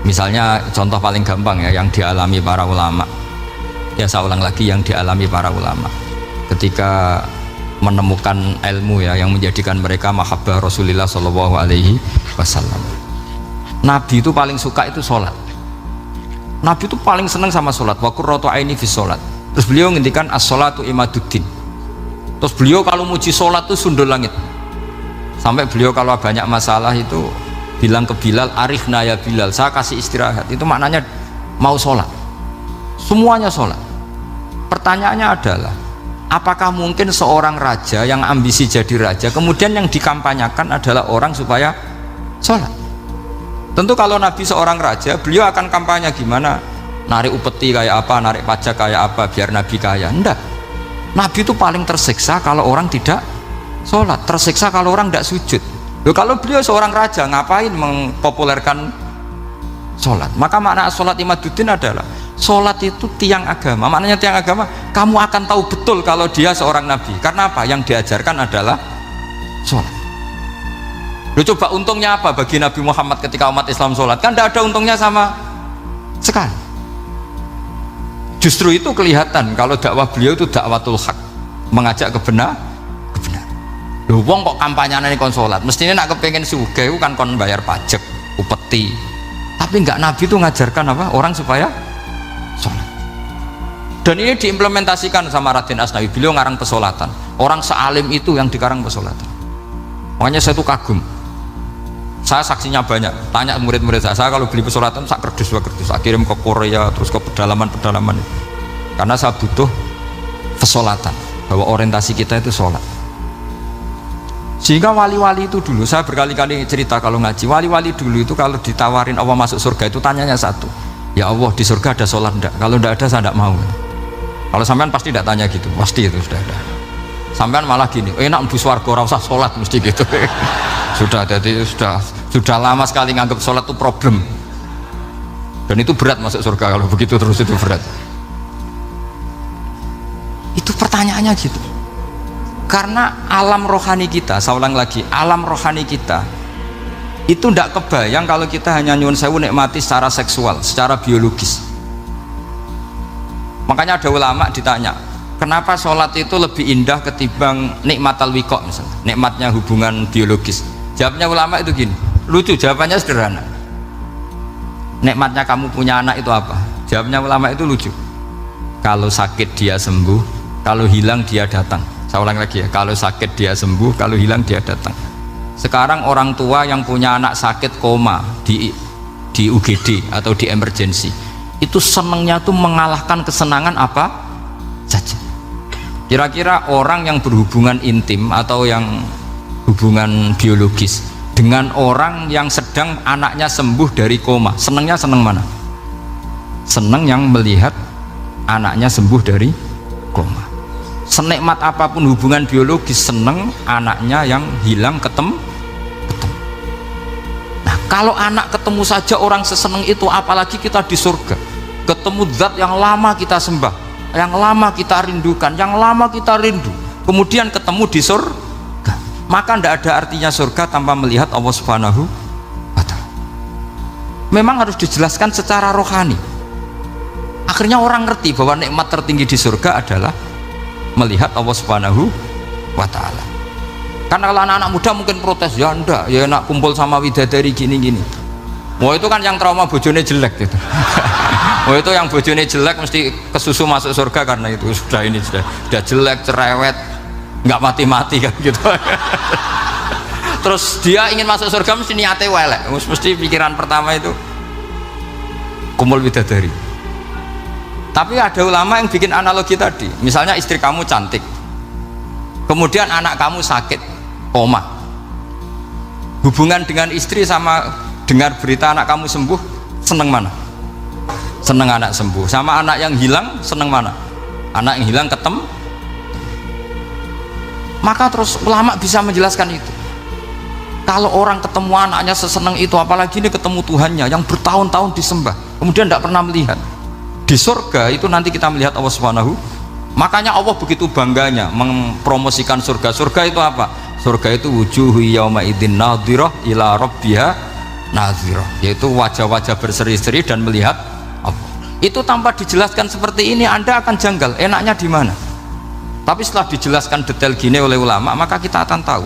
Misalnya contoh paling gampang ya yang dialami para ulama. Ya saya ulang lagi, yang dialami para ulama ketika menemukan ilmu ya yang menjadikan mereka mahabbah Rasulullah Shallallahu Alaihi Wasallam. Nabi itu paling suka itu sholat. Nabi itu paling senang sama sholat. Wa qurratu aini fi sholat. Terus beliau ngendikan as-sholatu imaduddin. Terus beliau kalau muji sholat itu sundul langit. Sampai beliau kalau banyak masalah itu bilang ke Bilal, arifna ya Bilal, saya kasih istirahat. Itu maknanya mau sholat. Semuanya sholat. Pertanyaannya adalah, apakah mungkin seorang raja yang ambisi jadi raja kemudian yang dikampanyakan adalah orang supaya sholat? Tentu kalau Nabi seorang raja, beliau akan kampanye gimana, narik upeti kayak apa, narik pajak kayak apa biar Nabi kaya. Enggak, Nabi itu paling tersiksa kalau orang tidak sholat, tersiksa kalau orang tidak sujud. Loh, kalau beliau seorang raja ngapain mengpopulerkan sholat? Maka makna sholat imaduddin adalah sholat itu tiang agama. Maknanya tiang agama, kamu akan tahu betul kalau dia seorang nabi. Karena apa? Yang diajarkan adalah sholat. Loh, coba untungnya apa bagi Nabi Muhammad ketika umat Islam sholat? Kan tidak ada untungnya sama sekali. Justru itu kelihatan kalau dakwah beliau itu dakwatul haq, mengajak kebenaran. Loh, wong kok kampanyane kon sholat, mestinya nak kepengen sugih kan kon bayar pajak, upeti. Tapi enggak, Nabi itu ngajarkan apa? Orang supaya sholat. Dan ini diimplementasikan sama Raden Asnawi. Beliau ngarang pesolatan. Orang sealim itu yang dikarang pesolatan. Makanya saya tuh kagum. Saya saksinya banyak. Tanya murid-murid saya kalau beli pesolatan sak kerdus dua kerdus. Saya kirim ke Korea terus ke pedalaman-pedalaman itu. Karena saya butuh pesolatan. Bahwa orientasi kita itu sholat. Sehingga wali-wali itu dulu, saya berkali-kali cerita kalau ngaji, wali-wali dulu itu kalau ditawarin Allah masuk surga itu tanyanya satu, ya Allah di surga ada sholat enggak? Kalau enggak ada saya enggak mau. Kalau sampean pasti enggak tanya gitu, pasti itu sudah ada. Sampean malah gini, enak bus warga ora usah sholat mesti gitu. Sudah, jadi sudah lama sekali nganggap sholat itu problem. Dan itu berat masuk surga kalau begitu terus, itu berat. Itu pertanyaannya gitu. Karena alam rohani kita, saya ulang lagi, alam rohani kita itu tidak kebayang kalau kita hanya nyuwun sewu nikmati secara seksual, secara biologis. Makanya ada ulama ditanya, kenapa sholat itu lebih indah ketimbang nikmatal wiqo misalnya, nikmatnya hubungan biologis. Jawabnya ulama itu gini, lucu, jawabannya sederhana. Nikmatnya kamu punya anak itu apa? Jawabnya ulama itu lucu. Kalau sakit dia sembuh, kalau hilang dia datang. Saya ulang lagi ya, kalau sakit dia sembuh, kalau hilang dia datang. Sekarang orang tua yang punya anak sakit koma di UGD atau di emergency, itu senangnya tuh mengalahkan kesenangan apa saja. Kira-kira orang yang berhubungan intim atau yang hubungan biologis dengan orang yang sedang anaknya sembuh dari koma, senangnya senang mana? Senang yang melihat anaknya sembuh dari koma. Senikmat apapun hubungan biologis, seneng anaknya yang hilang ketemu. Nah, kalau anak ketemu saja orang seseneng itu, apalagi kita di surga, ketemu zat yang lama kita sembah, yang lama kita rindukan, yang lama kita rindu, kemudian ketemu di surga, maka tidak ada artinya surga tanpa melihat Allah Subhanahu wa Ta'ala. Memang harus dijelaskan secara rohani. Akhirnya orang ngerti bahwa nikmat tertinggi di surga adalah melihat Allah Subhanahu wa Ta'ala. Karena kalau anak-anak muda mungkin protes, ya enggak, ya enak kumpul sama widadari gini-gini. Wah, itu kan yang trauma bojone jelek gitu. Wah, itu yang bojone jelek mesti kesusu masuk surga karena itu sudah jelek, cerewet, nggak mati-mati kan gitu. Terus dia ingin masuk surga mesti niate welek, mesti pikiran pertama itu kumpul widadari. Tapi ada ulama yang bikin analogi tadi, misalnya istri kamu cantik, kemudian anak kamu sakit, koma. Hubungan dengan istri sama dengar berita anak kamu sembuh, seneng mana? Seneng anak sembuh. Sama anak yang hilang, seneng mana? Anak yang hilang ketemu. Maka terus ulama bisa menjelaskan itu. Kalau orang ketemu anaknya seseneng itu, apalagi ini ketemu Tuhannya yang bertahun-tahun disembah, kemudian tidak pernah melihat. Di surga itu nanti kita melihat Allah Subhanahu. Makanya Allah begitu bangganya mempromosikan surga. Surga itu apa? Surga itu wujuhu yauma idzin nadhirah ila rabbiha nadhirah, yaitu wajah-wajah berseri-seri dan melihat Allah. Itu tanpa dijelaskan seperti ini Anda akan janggal, enaknya di mana? Tapi setelah dijelaskan detail gini oleh ulama, maka kita akan tahu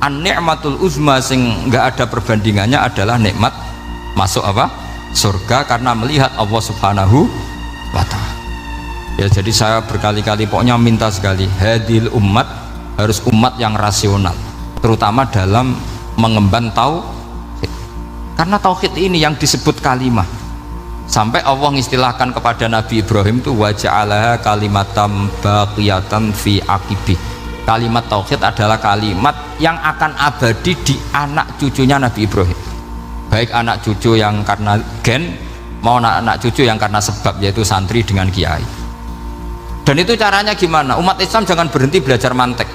an-ni'matul uzma sing enggak ada perbandingannya adalah nikmat masuk apa? Surga karena melihat Allah Subhanahu wa Ta'ala. Ya, jadi saya berkali-kali pokoknya minta sekali, hadil umat harus umat yang rasional, terutama dalam mengemban tauhid. Karena tauhid ini yang disebut kalimah. Sampai Allah mengistilahkan kepada Nabi Ibrahim itu wa ja'alaha kalimatam baqiyatan fi aqibi. Kalimat tauhid adalah kalimat yang akan abadi di anak cucunya Nabi Ibrahim. Baik anak cucu yang karena gen mau anak cucu yang karena sebab, yaitu santri dengan kiai. Dan itu caranya gimana? Umat Islam jangan berhenti belajar mantek.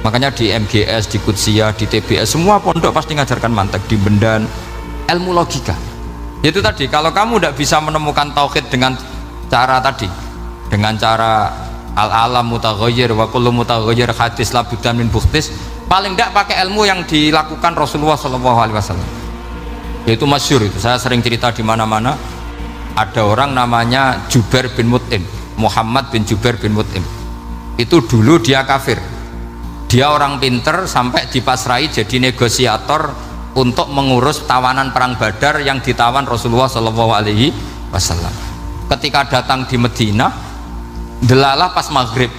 Makanya di MGS, di Qudsiyah, di TBS semua pondok pasti ngajarkan mantek, di Bendan, ilmu logika. Itu tadi, kalau kamu tidak bisa menemukan tauhid dengan cara tadi, dengan cara al-alam mutaghayyir wa kullu mutaghayyir hadis la budda min bukhtis, paling tidak pakai ilmu yang dilakukan Rasulullah SAW. Itu masyhur, itu saya sering cerita di mana-mana. Ada orang namanya Jubair bin Mut'im, Muhammad bin Jubair bin Mut'im. Itu dulu dia kafir, dia orang pinter sampai dipasrai jadi negosiator untuk mengurus tawanan perang Badar yang ditawan Rasulullah SAW. Ketika datang di Medina, delalah pas maghrib,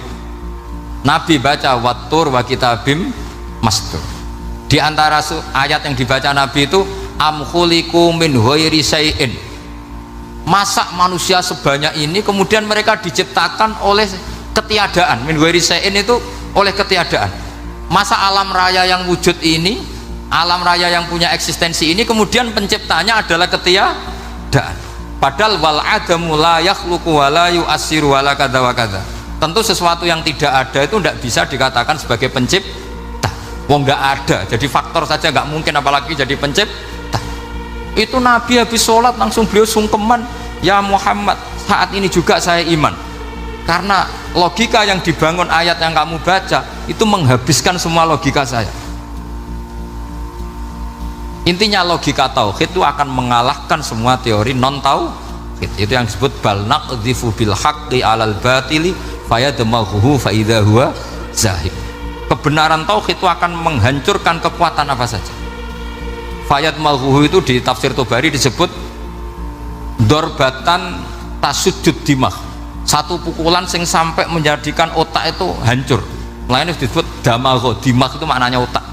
Nabi baca wattur wa kitabim mastur. Di antara ayat yang dibaca Nabi itu am khuliqu min ghairi syai'in. Masa manusia sebanyak ini kemudian mereka diciptakan oleh ketiadaan. Min ghairi syai'in itu oleh ketiadaan. Masa alam raya yang wujud ini, alam raya yang punya eksistensi ini kemudian penciptanya adalah ketiadaan. Padahal wal adamu la yakhluqu wa la yu'assiru wa la kadza wa kadza. Tentu sesuatu yang tidak ada itu tidak bisa dikatakan sebagai pencipta. Wong nggak ada, jadi faktor saja nggak mungkin, apalagi jadi pencipta. Itu Nabi habis sholat langsung beliau sungkeman, ya Muhammad, saat ini juga saya iman, karena logika yang dibangun ayat yang kamu baca itu menghabiskan semua logika saya. Intinya logika tauhid itu akan mengalahkan semua teori non tauhid. Itu yang disebut bal naqdhifu bil haqqi alal batili fayadmaghuhu fa idza huwa zahid. Kebenaran tauhid itu akan menghancurkan kekuatan apa saja. Fayadmaghuhu itu di tafsir Tobari disebut dorbatan tasujud dimah, satu pukulan sing sampai menjadikan otak itu hancur. Lainnya disebut damagho, dimah itu maknanya otak.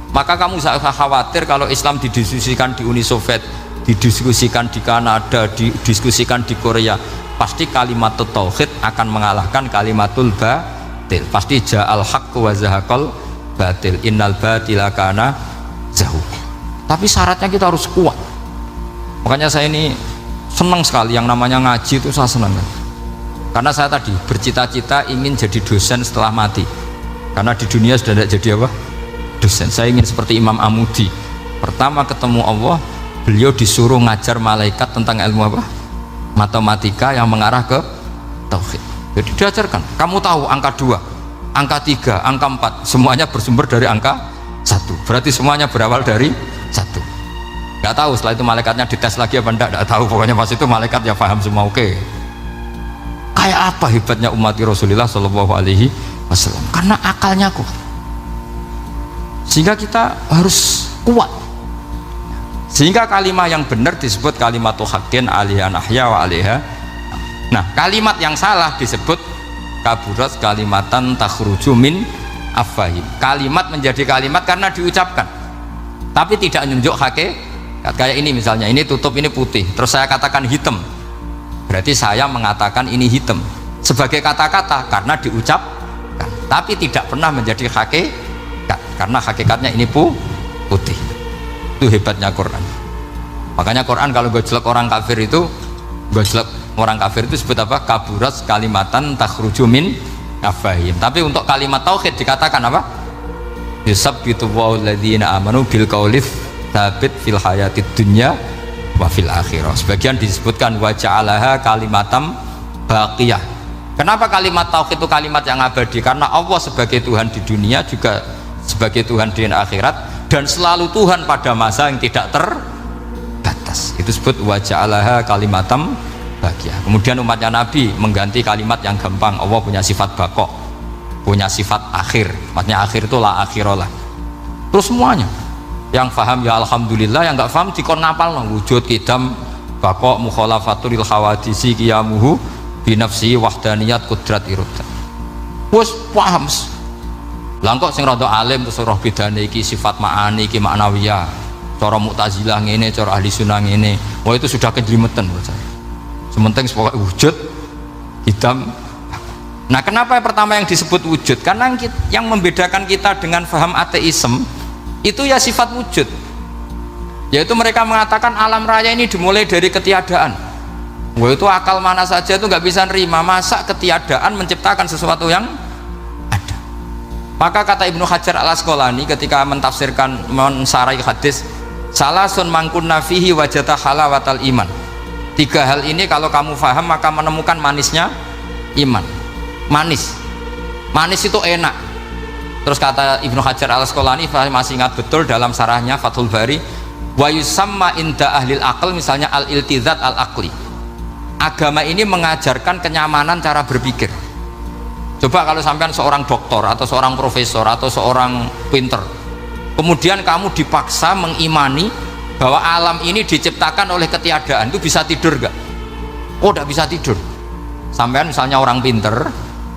Maka kamu usah khawatir kalau Islam didiskusikan di Uni Soviet, didiskusikan di Kanada, didiskusikan di Korea, pasti kalimat tauhid akan mengalahkan kalimatul batil. Pasti ja'al haqqu wa zahaqal batil, innal batila kana zahuq. Tapi syaratnya kita harus kuat. Makanya saya ini senang sekali yang namanya ngaji itu, saya senang kan? Karena saya tadi bercita-cita ingin jadi dosen setelah mati, karena di dunia sudah tidak jadi apa? Dosen. Saya ingin seperti Imam Amudi, pertama ketemu Allah beliau disuruh ngajar malaikat tentang ilmu apa? Matematika yang mengarah ke tauhid. Jadi diajarkan, kamu tahu angka 2, angka 3, angka 4 semuanya bersumber dari angka 1, berarti semuanya berawal dari 1. Nggak tahu setelah itu malaikatnya dites lagi apa enggak tahu, pokoknya pas itu malaikat ya paham semua. Oke. Kayak apa hebatnya umat Rasulullah Shallallahu Alaihi Wasallam, karena akalnya kuat, sehingga kita harus kuat. Sehingga kalimat yang benar disebut kalimatul haqqin alihan ahya wa alaiha. Nah, kalimat yang salah disebut kaburat kalimatan takhruju min afwahim. Kalimat menjadi kalimat karena diucapkan tapi tidak menunjuk hakikat. Kayak ini misalnya, ini tutup, ini putih, terus saya katakan hitam, berarti saya mengatakan ini hitam sebagai kata-kata karena diucapkan, tapi tidak pernah menjadi hakikat karena hakikatnya ini putih. Itu hebatnya Quran. Makanya Quran kalau gojlok orang kafir itu, gojlok orang kafir itu sebut apa? Kaburat kalimatan takhruju min afwahim. Tapi untuk kalimat tauhid dikatakan apa? Yusabbitu walladzina amanu bil qaulif tsabit fil hayatid dunya wa fil akhirah. Sebagian disebutkan wa ja'alaha kalimatam baqiyah. Kenapa kalimat tauhid itu kalimat yang abadi? Karena Allah sebagai Tuhan di dunia juga sebagai Tuhan di akhirat, dan selalu Tuhan pada masa yang tidak terbatas. Itu disebut wa ja'alaha kalimatam baqiyah. Kemudian umatnya Nabi mengganti kalimat yang gampang. Allah punya sifat baqa, punya sifat akhir, maksudnya akhir itu la akhirullah. Terus semuanya yang faham ya alhamdulillah, yang nggak faham dikon ngapal no. Wujud kidam baqa mukhalafatul khawadisi qiyamuhu binafsi wahdaniyat kudrat irodat. Wes paham. Lah kok sing rada alim terus roh bedane iki sifat ma'ani iki maknawiyah, cara Mu'tazilah ngene, cara ahli sunnah ngene. Wah itu sudah kejelimetan menurut saya. Sementing pokoknya wujud hitam. Nah, kenapa pertama yang disebut wujud? Karena yang membedakan kita dengan faham ateisme itu ya sifat wujud, yaitu mereka mengatakan alam raya ini dimulai dari ketiadaan. Wah itu akal mana saja itu nggak bisa nerima, masa ketiadaan menciptakan sesuatu yang ada. Maka kata Ibnu Hajar al Asqalani ketika mentafsirkan, mensarai hadis salasun mangkunna fihi wajata halawatal iman. 3 hal ini kalau kamu faham maka menemukan manisnya iman. Manis itu enak. Terus kata Ibnu Hajar Al-Asqalani, saya masih ingat betul dalam sarahnya Fathul Bari, wa yusamma inda ahlil aql, misalnya al-iltizat al-aqli. Agama ini mengajarkan kenyamanan cara berpikir. Coba kalau sampean seorang doktor atau seorang profesor atau seorang pinter, kemudian kamu dipaksa mengimani bahwa alam ini diciptakan oleh ketiadaan, itu bisa tidur gak? Oh, tidak bisa tidur. Sampean misalnya orang pinter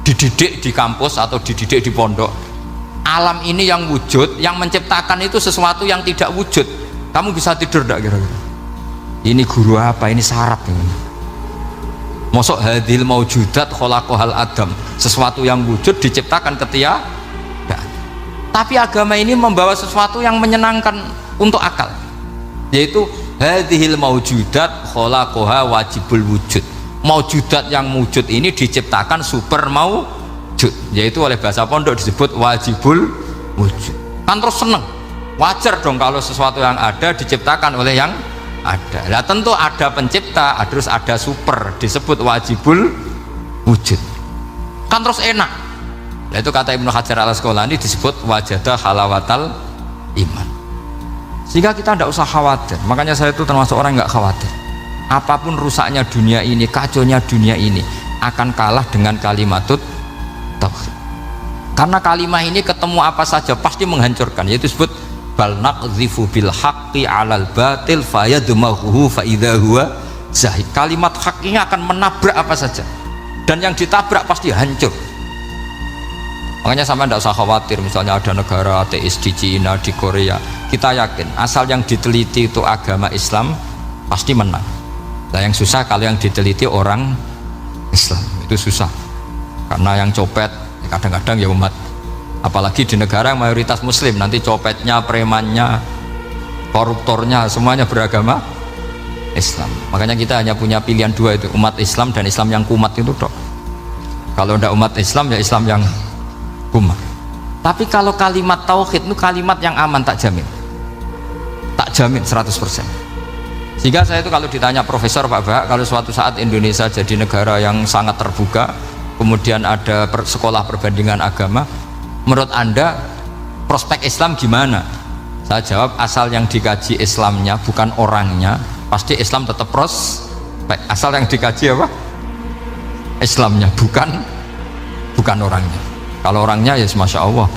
dididik di kampus atau dididik di pondok, alam ini yang wujud, yang menciptakan itu sesuatu yang tidak wujud, kamu bisa tidur tidak kira-kira? Ini guru apa? Ini sarap ini. Mosok hadil maujudat khalaqahal adam, sesuatu yang wujud diciptakan ketiadaan. Tapi agama ini membawa sesuatu yang menyenangkan untuk akal, yaitu hadhil maujudat khalaqaha wajibul wujud. Maujudat yang wujud ini diciptakan super maujud, yaitu oleh bahasa pondok disebut wajibul wujud. Kan terus seneng, wajar dong kalau sesuatu yang ada diciptakan oleh yang ada. Nah tentu ada pencipta, terus ada super, disebut wajibul wujud. Kan terus enak. Nah itu kata Ibnu Hajar Al-Asqalani disebut wajadah halawatal iman. Sehingga kita tidak usah khawatir. Makanya saya itu termasuk orang nggak khawatir. Apapun rusaknya dunia ini, kacaunya dunia ini, akan kalah dengan kalimatut tauhid. Karena kalimat ini ketemu apa saja pasti menghancurkan. Yaitu disebut bal naqdhifu bil haqqi 'alal batil fayadmaghuhu fa idza huwa zahid. Kalimat hak ini akan menabrak apa saja, dan yang ditabrak pasti hancur. Makanya sampai tidak usah khawatir misalnya ada negara ateis di Cina, di Korea, kita yakin asal yang diteliti itu agama Islam pasti menang. Nah yang susah kalau yang diteliti orang Islam, itu susah karena yang copet kadang-kadang ya umat, apalagi di negara yang mayoritas muslim, nanti copetnya, premannya, koruptornya semuanya beragama Islam. Makanya kita hanya punya pilihan dua, itu umat Islam dan Islam yang kumat itu dok. Kalau tidak umat Islam ya Islam yang kumat. Tapi kalau kalimat tauhid itu kalimat yang aman, tak jamin 100%. Sehingga saya itu kalau ditanya profesor Pak Bahak, kalau suatu saat Indonesia jadi negara yang sangat terbuka, kemudian ada sekolah perbandingan agama, menurut Anda prospek Islam gimana? Saya jawab, asal yang dikaji Islamnya bukan orangnya, pasti Islam tetap prospek. Asal yang dikaji apa? Islamnya, bukan orangnya. Kalau orangnya ya Masya Allah,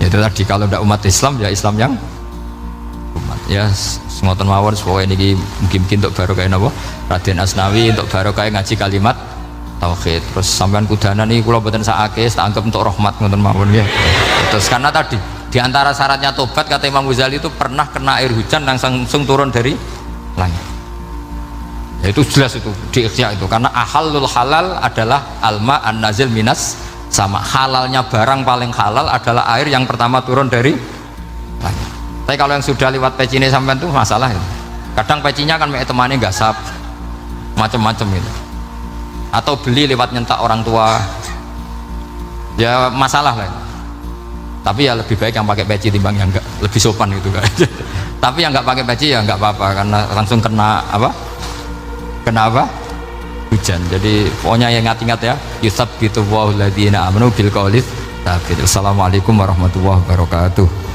ya itu tadi, kalau tidak umat Islam ya Islam yang umat. Ya ngoten mawon, supaya ini mungkin untuk barokah napa Raden Asnawi, untuk barokah ngaji kalimat tauhid. Terus sampean kudanan nih kula mboten sakake, tak anggap untuk rahmat ngoten mawon nggih. Terus karena tadi di antara syaratnya tobat kata Imam Ghazali itu pernah kena air hujan langsung turun dari langit. Ya itu jelas itu di Ikhya itu, karena ahalul halal adalah alma an nazil minas sama. Halalnya barang paling halal adalah air yang pertama turun dari langit. Tapi kalau yang sudah lewat pecinya sampean tuh masalah itu. Kadang pecinya kan kayak temannya nggak sap, macam-macam itu. Atau beli lewat nyentak orang tua, ya masalah lah. Tapi ya lebih baik yang pakai peci timbang yang enggak, lebih sopan gitu kan. Tapi yang nggak pakai peci ya nggak apa-apa, karena langsung kena apa? Kena apa? Hujan. Jadi pokoknya yang ingat-ingat ya, yusabbitu Allahu alladziina aamanu bil qawli tsabit. Assalamualaikum warahmatullahi wabarakatuh.